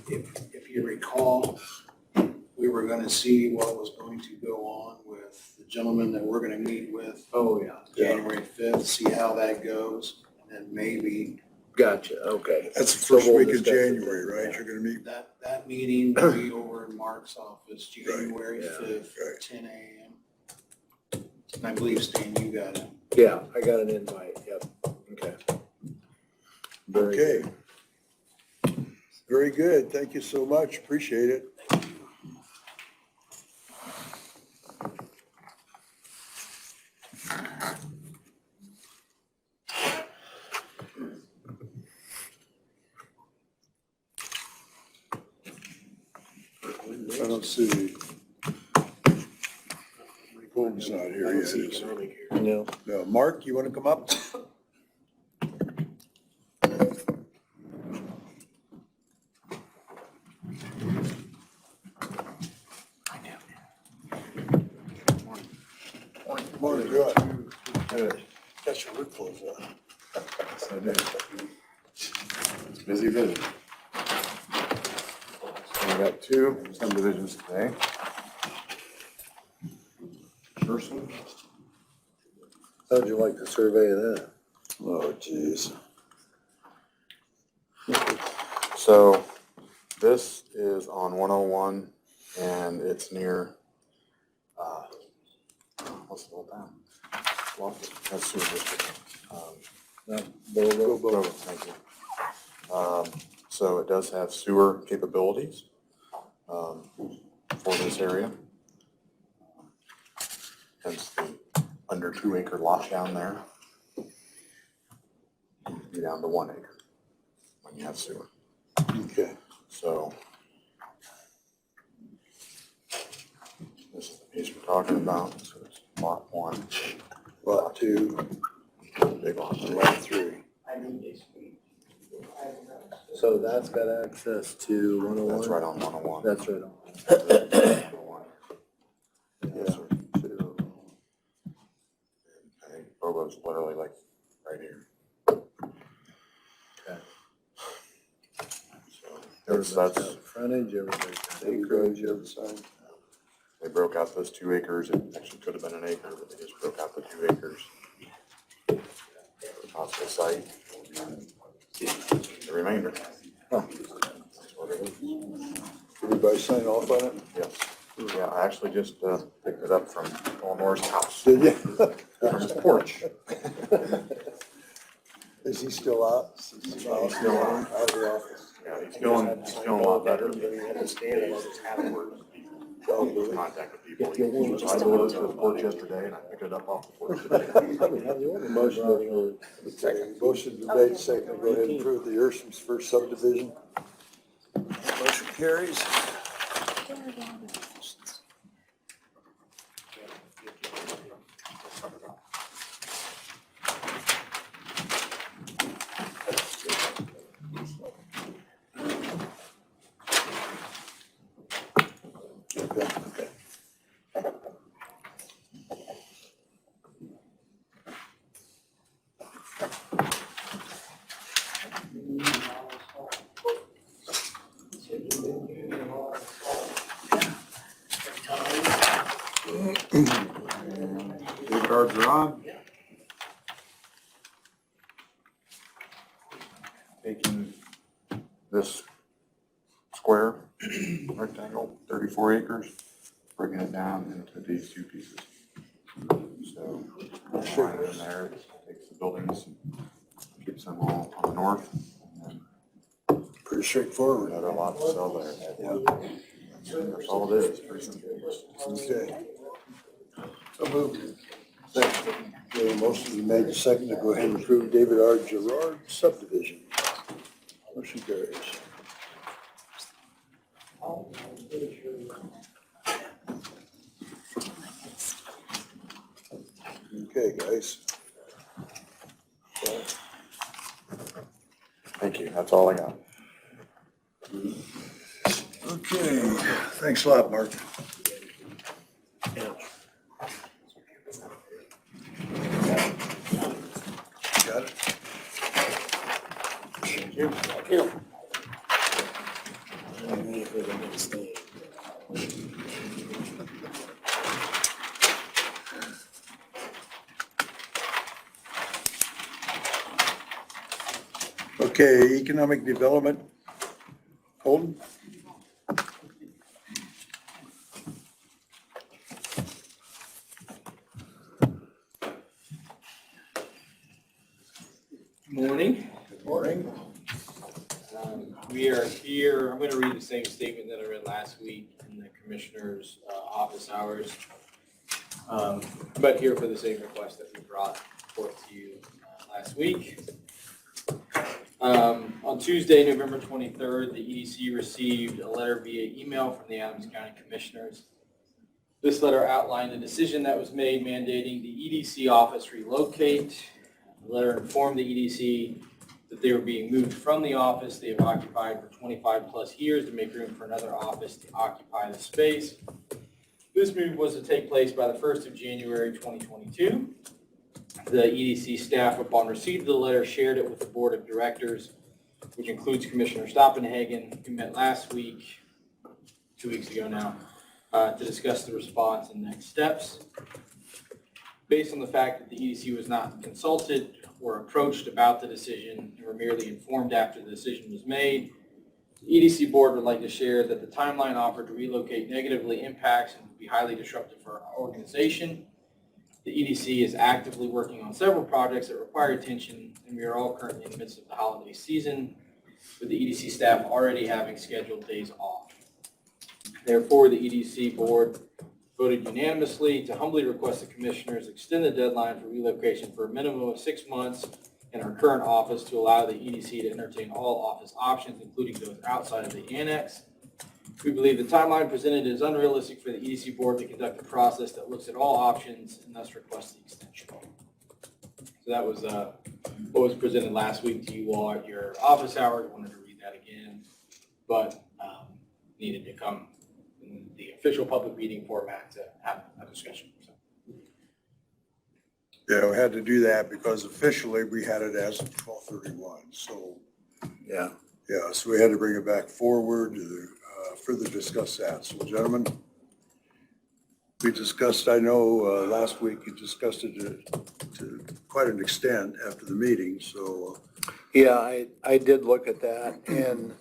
if you recall, we were gonna see what was going to go on with the gentleman that we're gonna meet with Oh, yeah. January 5th, see how that goes, and then maybe Gotcha, okay. That's the So first we'll week of discuss it January, then, right? yeah. You're gonna meet, that meeting will be over in Mark's office, January yeah, 5th, right. 10 a.m. And I believe, Stan, you got it. Yeah, I got an invite, yep, okay. Very Okay. good. Very good. Thank you so much. Appreciate it. I don't see. Gordon's not here yet, is he? No. No. Mark, you want to come up? Morning, good. Good. Got your work clothes on. It's busy. We got two subdivisions today. First one, How'd you like the survey of that? Oh, geez. so this is on 101 and it's near, what's the old town? Lost it. That's sewer district. Bobo? Thank you. So it does have sewer capabilities for this area. Hence the under 2 acre lot down there. Be down to 1 acre when you have sewer. Okay. So this is the piece we're talking about. So it's lot 1, Lot 2, big lot 3. lot 3. So that's got access to 101? That's right on 101. That's right on. 101. Yes, sir. Okay, Bobo's literally like right here. Okay. So Everybody's that's, got frontage, everybody's got Acreage, acreage. the other side. they broke out those 2 acres. It actually could have been an acre, but they just broke out the 2 acres. For the possible site. And the remainder. That's what it is. Everybody sign off on it? Yes. Yeah, I actually just picked it up from Eleanor's house, Did you? from his porch. Is he still out? Is he He's still out. Out of the office? Yeah, he's feeling a lot better. You had to stand it as it's happened. contact with people. So I delivered to the porch yesterday and I picked it up off the porch today. Motion been made, second, go ahead and approve the Urson's first subdivision. Motion carries. Okay. David Argeron. Taking this square rectangle, 34 acres, breaking it down into these two pieces. So, line in there, takes the buildings, and keeps them all on the north. And then Pretty straightforward. another lot to sell there. That's all it is, pretty simple. Okay. So moved. Second. Okay, motion been made, second, to go ahead and approve David R. Gerard subdivision. Motion carries. Okay, guys. Thank you, that's all I got. Okay, thanks a lot, Mark. Got it? Okay, economic development. Holden? Morning. Good morning. We are here, I'm going to read the same statement that I read last week in the commissioner's office hours. But here for the same request that we brought forth to you last week. On Tuesday, November 23rd, the EDC received a letter via email from the Adams County Commissioners. This letter outlined a decision that was made mandating the EDC office relocate. The letter informed the EDC that they were being moved from the office they have occupied for 25 plus years to make room for another office to occupy the space. This move was to take place by the 1st of January 2022. The EDC staff, upon receipt of the letter, shared it with the board of directors, which includes Commissioner Stoppenhagen, who met last week, 2 weeks ago now, to discuss the response and next steps. Based on the fact that the EDC was not consulted or approached about the decision and were merely informed after the decision was made, the EDC board would like to share that the timeline offered to relocate negatively impacts and would be highly disruptive for our organization. The EDC is actively working on several projects that require attention, and we are all currently in the midst of the holiday season, with the EDC staff already having scheduled days off. Therefore, the EDC board voted unanimously to humbly request the commissioners extend the deadline for relocation for a minimum of 6 months in our current office to allow the EDC to entertain all office options, including those outside of the annex. We believe the timeline presented is unrealistic for the EDC board to conduct a process that looks at all options and thus request the extension. So that was what was presented last week to you all at your office hours. I wanted to read that again, but needed to come in the official public meeting format to have a discussion. So. Yeah, we had to do that because officially we had it as of 12/31, so. Yeah. Yeah, so we had to bring it back forward to further discuss that. So gentlemen, we discussed, I know last week you discussed it to quite an extent after the meeting, so. Yeah, I did look at that, and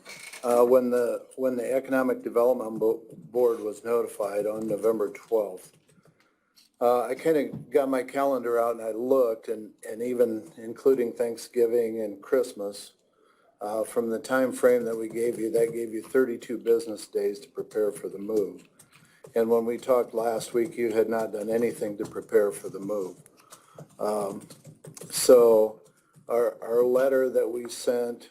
when the Economic Development Board was notified on November 12th, I kind of got my calendar out and I looked, and even including Thanksgiving and Christmas, from the time frame that we gave you, that gave you 32 business days to prepare for the move. And when we talked last week, you had not done anything to prepare for the move. So our letter that we sent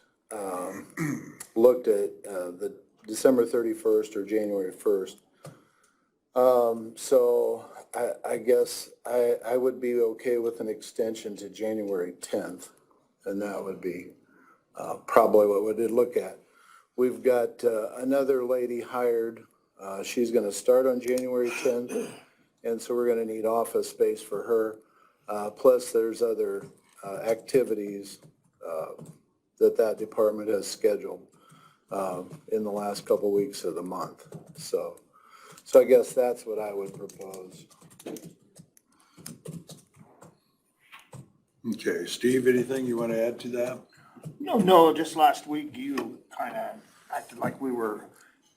looked at the December 31st or January 1st. So I guess I would be okay with an extension to January 10th, and that would be probably what we'd look at. We've got another lady hired. She's going to start on January 10th, and so we're going to need office space for her. Plus, there's other activities that department has scheduled in the last couple weeks of the month. So I guess that's what I would propose. Okay, Steve, anything you want to add to that? No, just last week you kind of acted like we were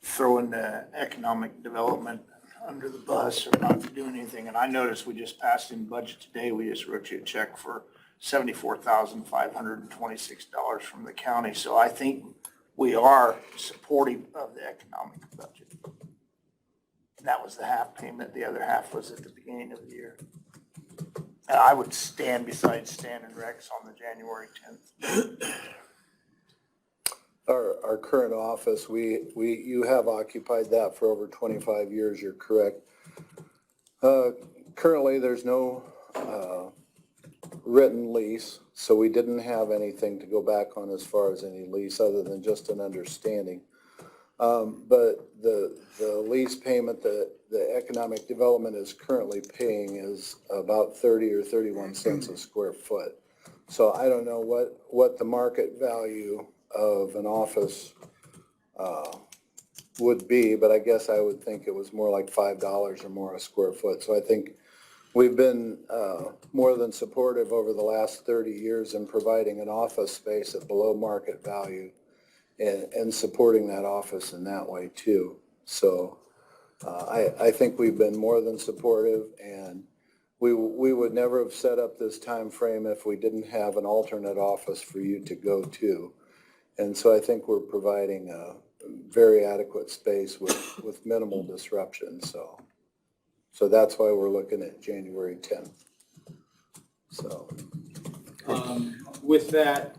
throwing the economic development under the bus or not doing anything. And I noticed we just passed in budget today, we just wrote you a check for $74,526 from the county. So I think we are supportive of the economic budget. And that was the half payment. The other half was at the beginning of the year. And I would stand beside Stan and Rex on the January 10th. Our current office, you have occupied that for over 25 years, you're correct. Currently, there's no written lease, so we didn't have anything to go back on as far as any lease other than just an understanding. But the lease payment that the economic development is currently paying is about 30 or 31 cents a square foot. So I don't know what the market value of an office would be, but I guess I would think it was more like $5 or more a square foot. So I think we've been more than supportive over the last 30 years in providing an office space at below market value and supporting that office in that way too. So I think we've been more than supportive, and we would never have set up this time frame if we didn't have an alternate office for you to go to. And so I think we're providing a very adequate space with minimal disruption. So that's why we're looking at January 10th. So. With that,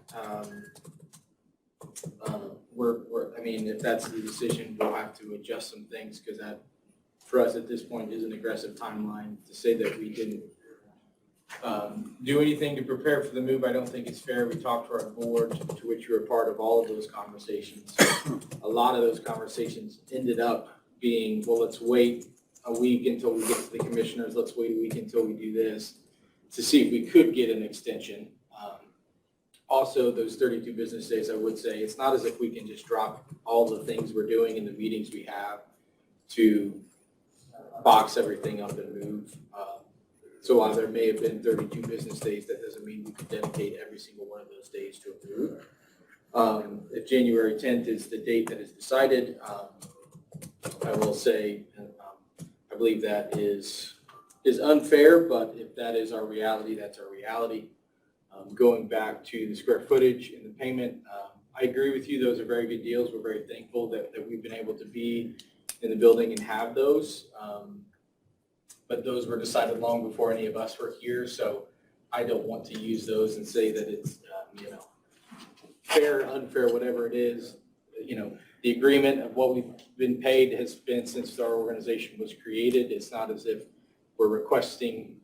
I mean, if that's the decision, we'll have to adjust some things, because that, for us at this point, is an aggressive timeline. To say that we didn't do anything to prepare for the move, I don't think it's fair. We talked to our board, to which you were part of all of those conversations. A lot of those conversations ended up being, well, let's wait a week until we get to the commissioners. Let's wait a week until we do this, to see if we could get an extension. Also, those 32 business days, I would say, it's not as if we can just drop all the things we're doing in the meetings we have to box everything up and move. So while there may have been 32 business days, that doesn't mean we can dedicate every single one of those days to a move. If January 10th is the date that is decided, I will say, I believe that is unfair, but if that is our reality, that's our reality. Going back to the square footage and the payment, I agree with you. Those are very good deals. We're very thankful that we've been able to be in the building and have those. But those were decided long before any of us were here. So I don't want to use those and say that it's, fair, unfair, whatever it is. The agreement of what we've been paid has been since our organization was created. It's not as if we're requesting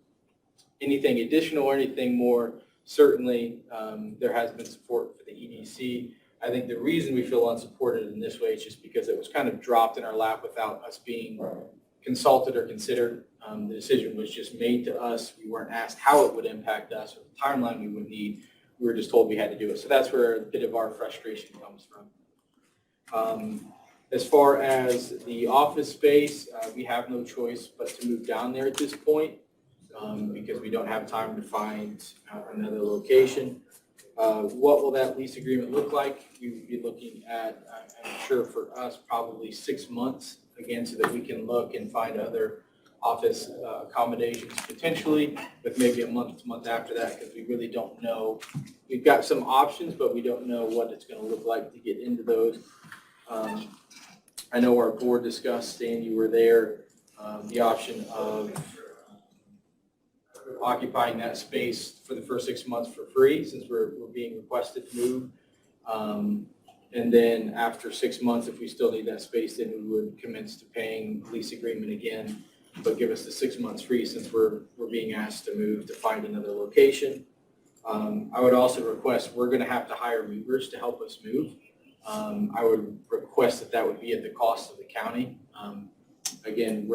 anything additional or anything more. Certainly, there has been support for the EDC. I think the reason we feel unsupported in this way is just because it was kind of dropped in our lap without us being consulted or considered. The decision was just made to us. We weren't asked how it would impact us or the timeline we would need. We were just told we had to do it. So that's where a bit of our frustration comes from. As far as the office space, we have no choice but to move down there at this point. Because we don't have time to find another location. What will that lease agreement look like? We would be looking at, I'm sure for us, probably 6 months, again, so that we can look and find other office accommodations potentially, with maybe a month after that, because we really don't know. We've got some options, but we don't know what it's going to look like to get into those. I know our board discussed, Stan, you were there, the option of occupying that space for the first 6 months for free, since we're being requested to move. And then after 6 months, if we still need that space, then we would commence to paying lease agreement again, but give us the 6 months free since we're being asked to move to find another location. I would also request, we're gonna have to hire movers to help us move. I would request that would be at the cost of the county. Again,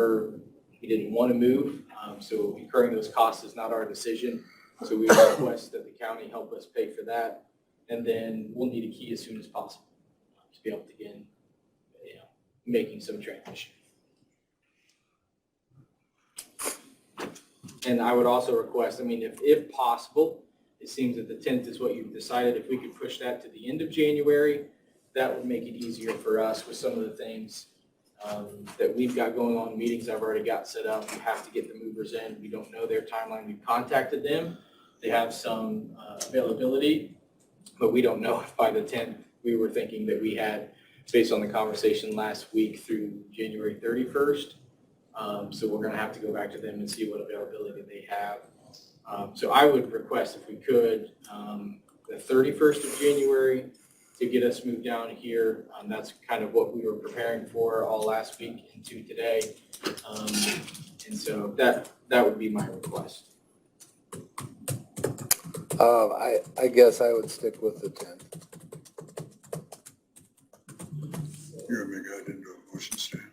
we didn't want to move, so incurring those costs is not our decision. So we request that the county help us pay for that. And then we'll need a key as soon as possible to be able to begin, making some transition. And I would also request, if possible, it seems that the 10th is what you've decided. If we could push that to the end of January, that would make it easier for us with some of the things that we've got going on, meetings I've already got set up. We have to get the movers in. We don't know their timeline. We've contacted them. They have some availability, but we don't know if by the 10th, we were thinking that we had, based on the conversation last week, through January 31st. So we're gonna have to go back to them and see what availability they have. So I would request, if we could, the 31st of January to get us moved down here. That's kind of what we were preparing for all last week into today. And so that would be my request. I guess I would stick with the 10th. You're gonna make that into a motion, Stan?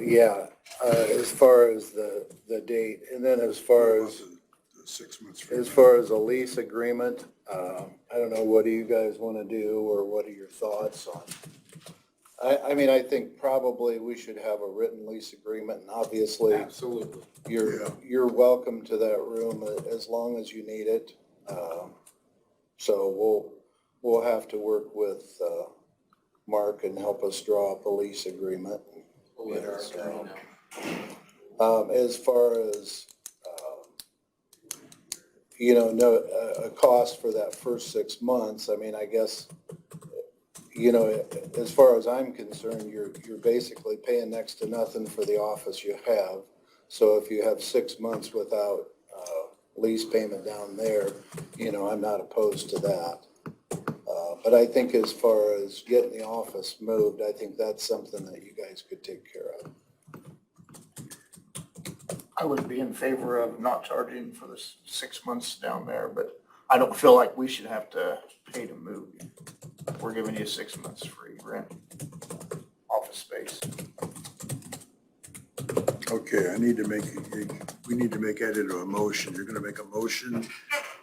Yeah, as far as the date, and then as far What as, about the 6 months free? as far as a lease agreement, I don't know, what do you guys want to do, or what are your thoughts on? I think probably we should have a written lease agreement, and obviously, Absolutely. you're welcome to that room as long as you need it. So we'll have to work with Mark and help us draw up a lease agreement. We'll let our attorney know. As far as, a cost for that first 6 months, I guess, as far as I'm concerned, you're basically paying next to nothing for the office you have. So if you have 6 months without lease payment down there, I'm not opposed to that. But I think as far as getting the office moved, I think that's something that you guys could take care of. I would be in favor of not charging for the 6 months down there, but I don't feel like we should have to pay to move. We're giving you 6 months free rent, office space. Okay, we need to make that into a motion. You're gonna make a motion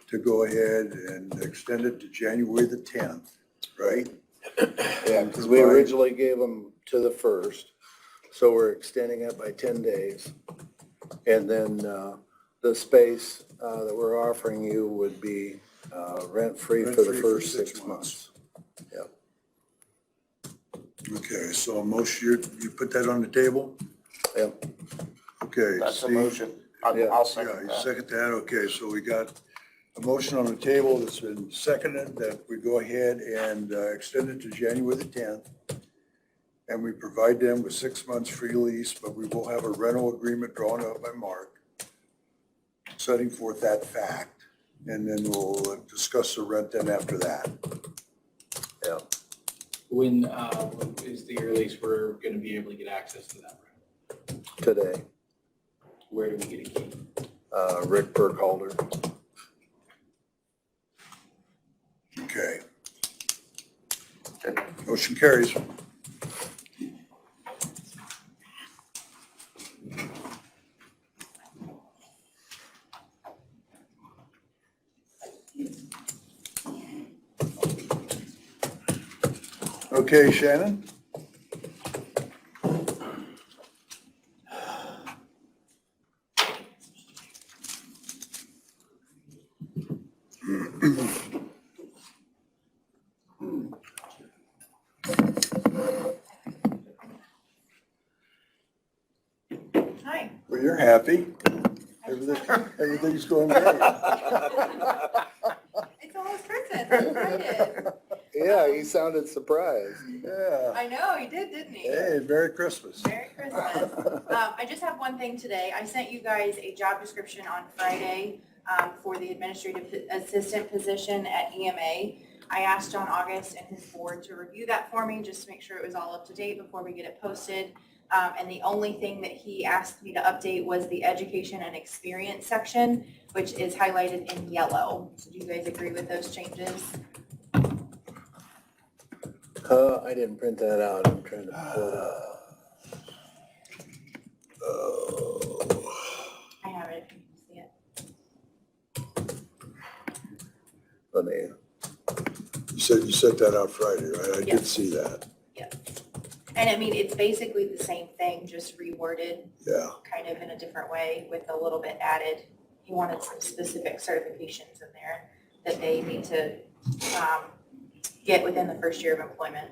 to go ahead and extend it to January the 10th, right? Yeah, because we originally gave them to the 1st, so we're extending it by 10 days. And then the space that we're offering you would be rent-free for the first 6 months. Yep. Okay, so a motion, you put that on the table? Yep. Okay. That's a Steve? motion. I'll Yeah, second you that. second that, okay, so we got a motion on the table that's been seconded that we go ahead and extend it to January the 10th. And we provide them with 6 months free lease, but we will have a rental agreement drawn up by Mark, setting forth that fact, and then we'll discuss the rent then after that. Yeah. When is the earliest we're gonna be able to get access to that room? Today, Where do we get a key? Rick Burkhalter. Okay. Motion carries. Okay, Shannon? Hi. Well, you're happy. Everything's going great. It's almost Christmas. I'm excited. Yeah, he sounded surprised. Yeah. I know, he did, didn't he? Hey, Merry Christmas. Merry Christmas. I just have one thing today. I sent you guys a job description on Friday for the administrative assistant position at EMA. I asked John August and his board to review that for me, just to make sure it was all up to date before we get it posted. And the only thing that he asked me to update was the education and experience section, which is highlighted in yellow. So do you guys agree with those changes? I didn't print that out. I'm trying to pull it up. Oh. I have it. You can see it. Let me, You said you sent that out Friday, right? I did Yes. see that. And I mean, it's basically the same thing, just reworded Yeah. kind of in a different way with a little bit added. He wanted some specific certifications in there that they need to get within the first year of employment.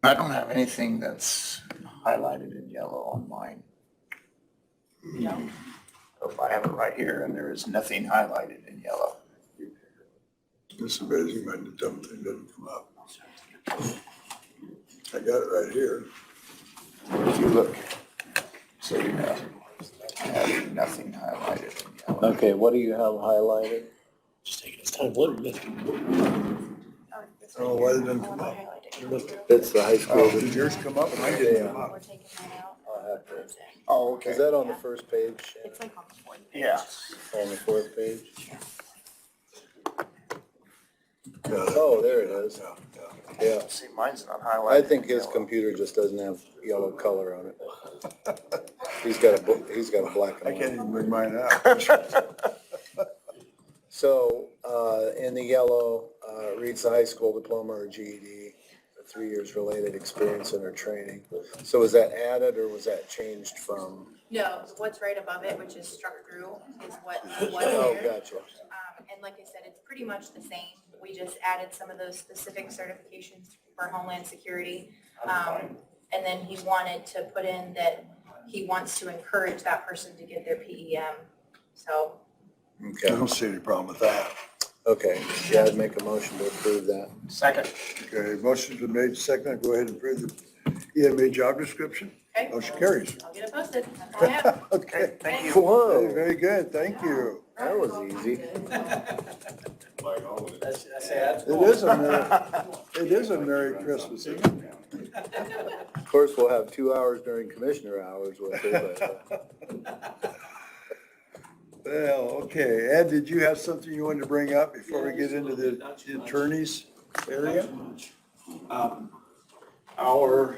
I don't have anything that's highlighted in yellow on mine. No. If I have it right here, and there is nothing highlighted in yellow. It's amazing, man, the dumb thing didn't come up. I got it right here. If you look, so you have, I have nothing highlighted in yellow. okay, what do you have highlighted? Just taking his time, what, Oh, why did it come up? It's the high school. Oh, did yours come up? Mine didn't come We're up. taking mine out. I'll have to- Oh, okay. Is that on the first page? It's like on the fourth page. Yeah. On the fourth page? Yeah, Oh, there it is. yeah, yeah. Yeah. See, mine's not highlighted. I think in his yellow. computer just doesn't have yellow color on it. He's got a black I and can't white. even bring mine out. So, in the yellow, reads the high school diploma or GED, 3 years related experience in or training. So was that added or was that changed from? No, what's right above it, which is struck through, is what was Oh, there. gotcha. And like I said, it's pretty much the same. We just added some of those specific certifications for Homeland Security. And then he wanted to put in that he wants to encourage that person to get their PEM. So I Okay, don't see any problem with that. okay. Yeah, I'd make a motion to approve that. Second. Okay, motion's been made, second. Go ahead and approve the EMA job description. Okay. Motion carries. I'll get it posted. That's all I have. Okay. Thank you. Hey, Whoa, very good, thank you. that was easy. It is a Merry Christmas, isn't it? Of course, we'll have 2 hours during commissioner hours with it, but, Well, okay, Ed, did you have something you wanted to bring up before we get into the attorneys area? Our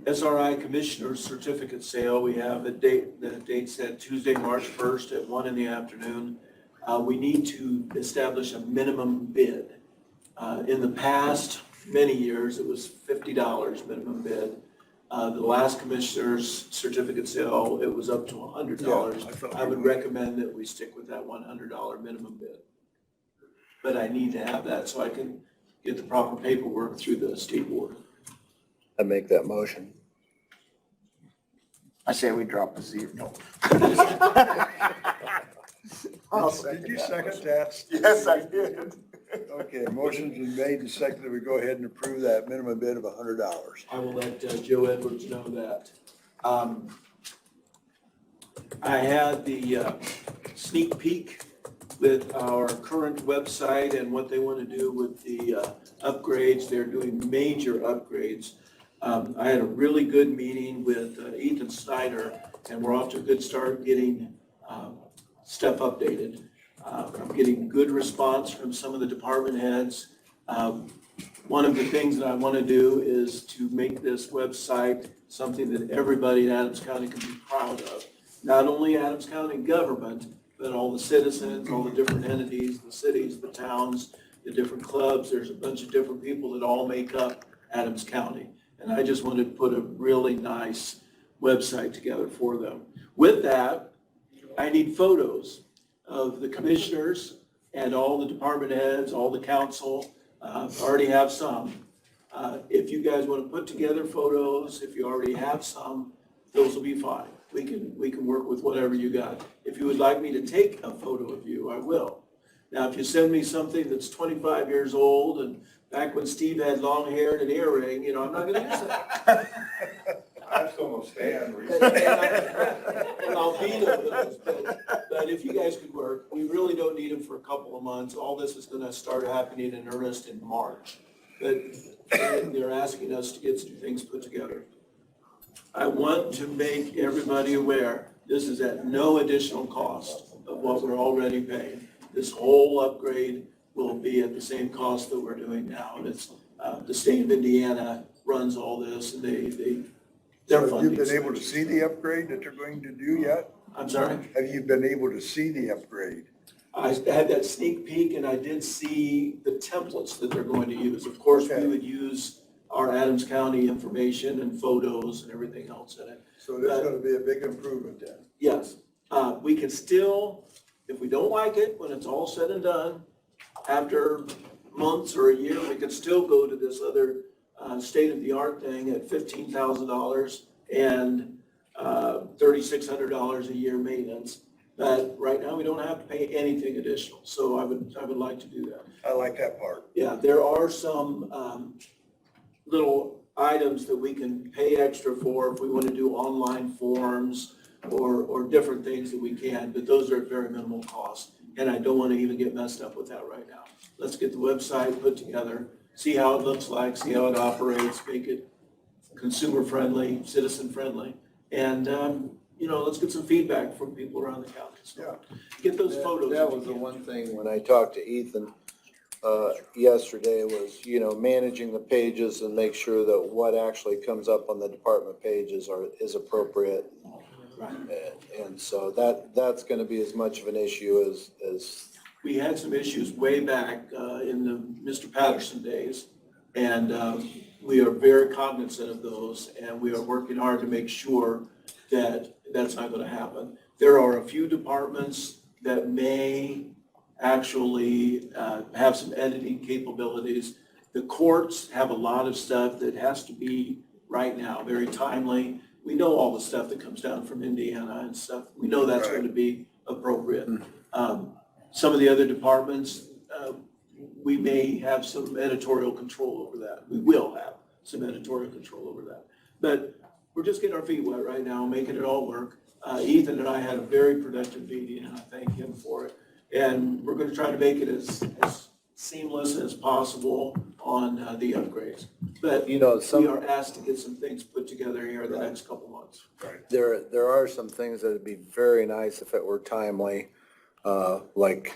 SRI Commissioner's Certificate Sale, we have the date set Tuesday, March 1st at 1 in the afternoon. We need to establish a minimum bid. In the past, many years, it was $50 minimum bid. The last Commissioner's Certificate Sale, it was up to $100. Yeah, I thought I we would were- recommend that we stick with that $100 minimum bid. But I need to have that so I can get the proper paperwork through the state board. I'd make that motion. I say we drop a zero. No. Did you second that? Yes, I did. Okay, motion's been made and seconded. We go ahead and approve that minimum bid of $100. I will let Joe Edwards know that. I had the sneak peek with our current website and what they want to do with the upgrades. They're doing major upgrades. I had a really good meeting with Ethan Snyder, and we're off to a good start getting stuff updated. I'm getting good response from some of the department heads. One of the things that I want to do is to make this website something that everybody in Adams County can be proud of. Not only Adams County government, but all the citizens, all the different entities, the cities, the towns, the different clubs. There's a bunch of different people that all make up Adams County. And I just wanted to put a really nice website together for them. With that, I need photos of the commissioners and all the department heads, all the council. I already have some. If you guys want to put together photos, if you already have some, those will be fine. We can work with whatever you got. If you would like me to take a photo of you, I will. Now, if you send me something that's 25 years old and back when Steve had long hair and an earring, you know, I'm not gonna use that. I have some of Stan And I'll beat those, but if you guys could work, we really don't need them for a couple of months. All this is gonna start happening in earnest in March. But they're asking us to get some things put together. I want to make everybody aware, this is at no additional cost of what we're already paying. This whole upgrade will be at the same cost that we're doing now. And it's, the state of Indiana runs all this and they're So have you funding. been able to see the upgrade that they're going to do yet? I'm sorry? Have you been able to see the upgrade? I had that sneak peek and I did see the templates that they're going to use. Of course, we Okay. would use our Adams County information and photos and everything else in it. So there's gonna be a big improvement then. Yes, we can still, if we don't like it, when it's all said and done, after months or a year, we can still go to this other state-of-the-art thing at $15,000 and $3,600 a year maintenance. But right now, we don't have to pay anything additional, so I would like to do that. I like that part. Yeah, there are some little items that we can pay extra for if we want to do online forms or different things that we can, but those are at very minimal cost. And I don't want to even get messed up with that right now. Let's get the website put together, see how it looks like, see how it operates, make it consumer-friendly, citizen-friendly. And, you know, let's get some feedback from people around the county. So get those photos. That if you was the can. one thing when I talked to Ethan, yesterday was, you know, managing the pages and make sure that what actually comes up on the department pages is appropriate. Right. And so that's gonna be as much of an issue as, We had some issues way back in the Mr. Patterson days, and we are very cognizant of those, and we are working hard to make sure that that's not going to happen. There are a few departments that may actually have some editing capabilities. The courts have a lot of stuff that has to be right now, very timely. We know all the stuff that comes down from Indiana and stuff. We know that's going to be appropriate. Some of the other departments, we may have some editorial control over that. We will have some editorial control over that. But we're just getting our feet wet right now, making it all work. Ethan and I had a very productive meeting, and I thank him for it. And we're going to try to make it as seamless as possible on the upgrades. But you know, we are asked to get some things put together here in the next couple months. there are some things that'd be very nice if it were timely, like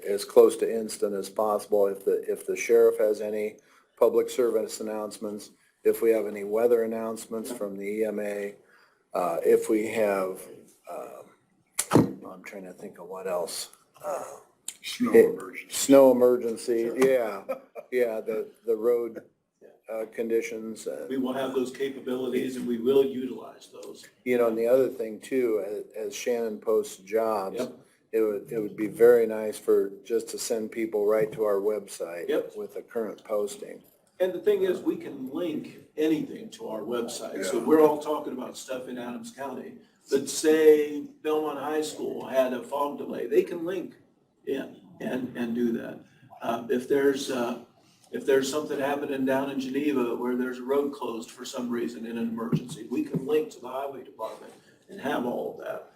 as close to instant as possible. If the sheriff has any public service announcements, if we have any weather announcements from the EMA, if we have, I'm trying to think of what else. Snow emergency. Snow emergency, yeah, the road conditions. We will have those capabilities and we will utilize those. You know, and the other thing too, as Shannon posts jobs, Yep. it would be very nice just to send people right to our website. Yep. With a current posting. And the thing is, we can link anything to our website. So Yeah. we're all talking about stuff in Adams County. But say Belmont High School had a fog delay, they can link in and do that. If there's something happening down in Geneva where there's a road closed for some reason in an emergency, we can link to the highway department and have all of that.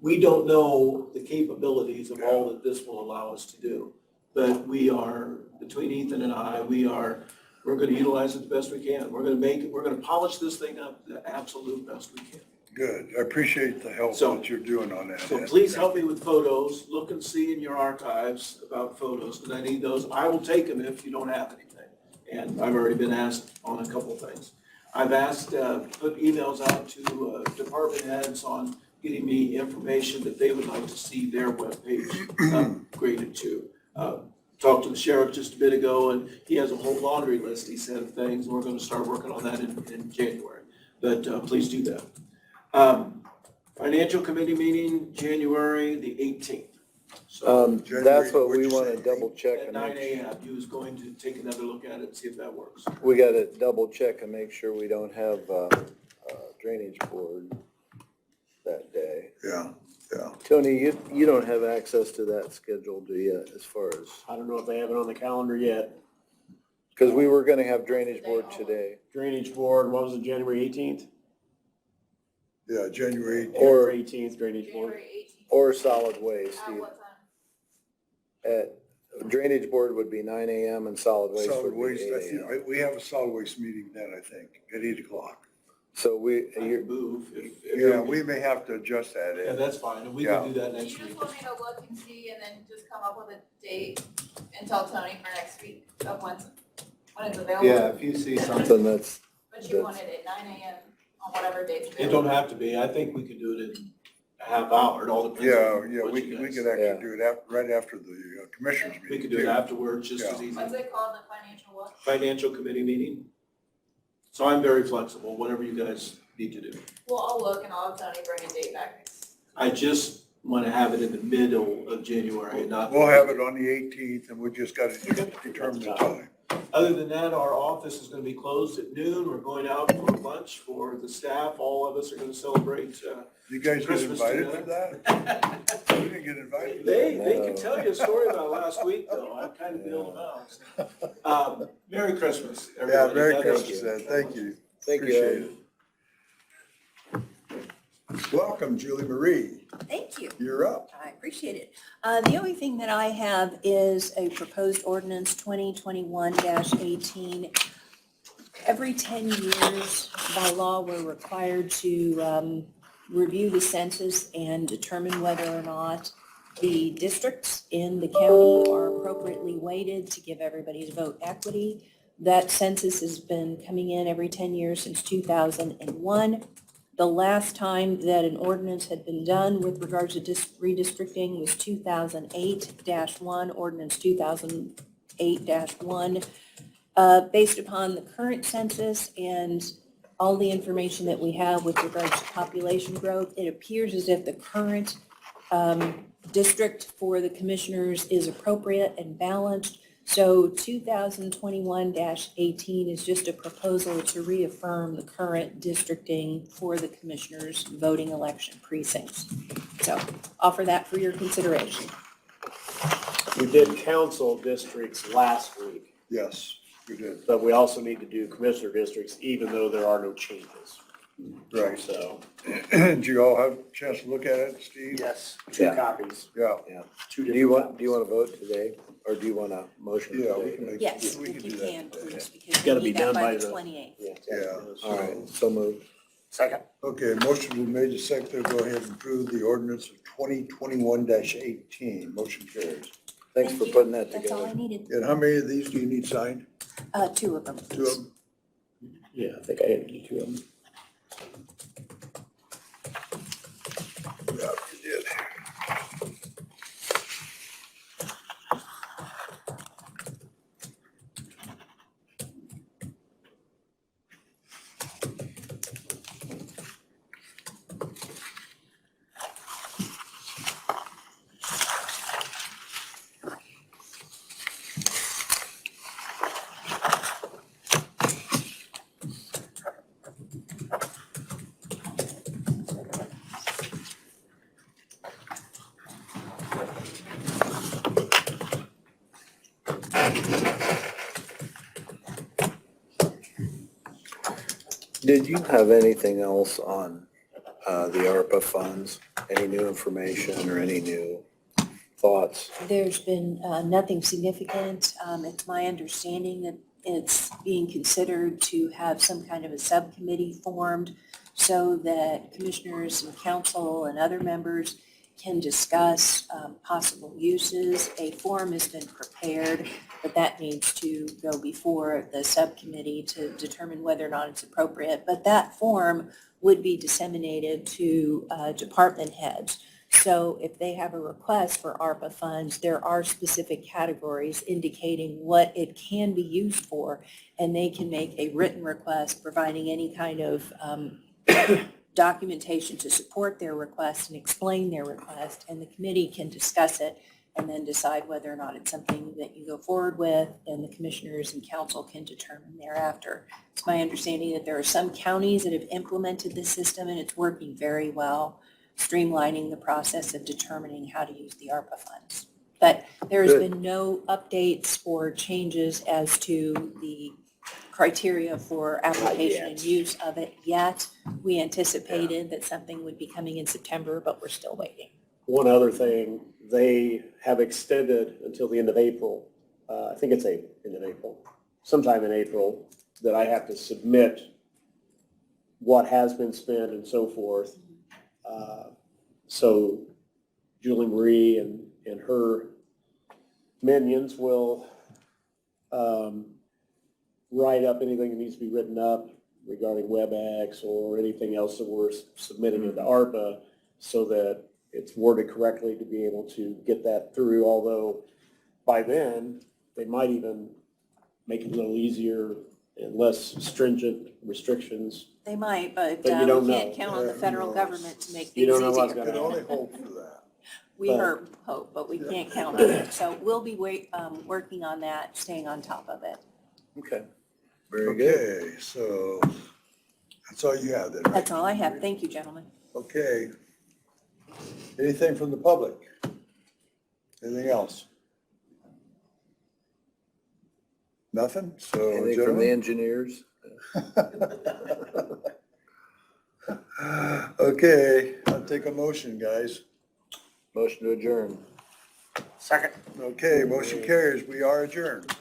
We don't know the capabilities of all that this will allow us to do. But we are, between Ethan and I, we're going to utilize it the best we can. We're going to polish this thing up the absolute best we can. Good. I appreciate the help So- that you're doing on that. So please help me with photos. Look and see in your archives about photos, because I need those. I will take them if you don't have anything. And I've already been asked on a couple of things. I've asked, put emails out to department heads on getting me information that they would like to see their webpage upgraded to. Talked to the sheriff just a bit ago, and he has a whole laundry list, he said, of things, and we're going to start working on that in January. But please do that. Financial committee meeting, January the 18th. So That's what we January, want to what'd you say? double check at and 9 make, a.m., he was going to take another look at it and see if that works. we gotta double check and make sure we don't have drainage board that day. Yeah. Yeah. Tony, you don't have access to that schedule, do you, as far as, I don't know if they have it on the calendar yet. because we were gonna have drainage board today. Drainage board, what was it, January 18th? Yeah, January 18th. Or- January 18th, drainage board. January 18th. Or solid waste. At what time? Drainage board would be 9 AM and solid waste Solid would be waste, 8 I think, AM. we have a solid waste meeting then, I think, at 8 o'clock. So I can move Yeah, we may have to adjust that. Yeah, that's fine, and we Yeah. can do that Do next you week. just want me to look and see and then just come up with a date and tell Tony for next week of when it's available? Yeah, if you see something that's, But you want it at 9 AM on whatever date's It available? don't have to be, I think we can do it in a half hour, it all depends Yeah, on yeah, what we you could guys. actually do it right after the commissioners meeting. We could do it too. afterwards, just as Yeah. easy. What's it called, the financial what? Financial committee meeting. So I'm very flexible, whatever you guys need to do. Well, I'll look and I'll have Tony bring a date back next. I just want to have it in the middle of January, not. We'll have it on the 18th, and we just got to determine the time. Other than that, our office is going to be closed at noon. We're going out for lunch for the staff. All of us are going to celebrate. You guys get Christmas invited for together. that? We didn't get invited. They can tell you a story about last week, though. I kind of bailed them out. Merry Christmas, Yeah, everybody. Merry God bless Christmas, you. Ed. Thank you. thank you. Appreciate it. Welcome, Julie Marie. Thank you. You're up. I appreciate it. The only thing that I have is a proposed ordinance 2021-18. Every 10 years, by law, we're required to review the census and determine whether or not the districts in the county are appropriately weighted to give everybody's vote equity. That census has been coming in every 10 years since 2001. The last time that an ordinance had been done with regards to redistricting was 2008-1, ordinance 2008-1. Based upon the current census and all the information that we have with regards to population growth, it appears as if the current district for the commissioners is appropriate and balanced. So 2021-18 is just a proposal to reaffirm the current districting for the commissioners' voting election precincts. So offer that for your consideration. We did council districts last week, Yes, we did. but we also need to do commissioner districts, even though there are no changes. Right. So, Did you all have a chance to look at it, Steve? Yes. two Yeah. copies, Yeah. two Do different you want copies. to vote today, or do you want a motion Yeah, we today? can make. Yes, we if can you do that can, today. please, because It's gotta we be need that done by by the the- 28th. Yeah. All right, so moved. Second. Okay, motion was made to second to go ahead and approve the ordinance of 2021-18. Motion carries. Thanks Thank for you. putting that That's all I together. needed. And how many of these do you need signed? 2 of them. 2 of them? Yeah, I think I had to do two of them. Yeah, you did. Did you have anything else on the ARPA funds? Any new information or any new thoughts? There's been nothing significant. It's my understanding that it's being considered to have some kind of a subcommittee formed so that commissioners and council and other members can discuss possible uses. A form has been prepared, but that needs to go before the subcommittee to determine whether or not it's appropriate. But that form would be disseminated to department heads. So if they have a request for ARPA funds, there are specific categories indicating what it can be used for, and they can make a written request providing any kind of documentation to support their request and explain their request, and the committee can discuss it and then decide whether or not it's something that you go forward with, and the commissioners and council can determine thereafter. It's my understanding that there are some counties that have implemented this system and it's working very well. streamlining the process of determining how to use the ARPA funds. But there's Good. been no updates or changes as to the criteria for application and yet. use of it yet. We anticipated that something would be coming in September, but we're still waiting. One other thing, they have extended until the end of April, I think it's end of April, sometime in April, that I have to submit what has been spent and so forth. So Julie Marie and her minions will write up anything that needs to be written up regarding WebEx or anything else that we're submitting into ARPA, so that it's worded correctly to be able to get that through, although by then, they might even make it a little easier and less stringent restrictions. They might, but But you don't we can't know. count on the Yeah, federal who knows? government to make You things don't know what's easier. Can only hope for that. We but- hope, but we can't count on it. So we'll be working on that, staying on top of it. Okay. Very good. Okay, so that's all you have then, right? That's all I have. Thank you, gentlemen. Okay. Anything from the public? Anything else? Nothing? So, Anything from the gentlemen? engineers? Okay, I'll take a motion, guys. Motion to adjourn. Second. Okay, motion carries. We are adjourned.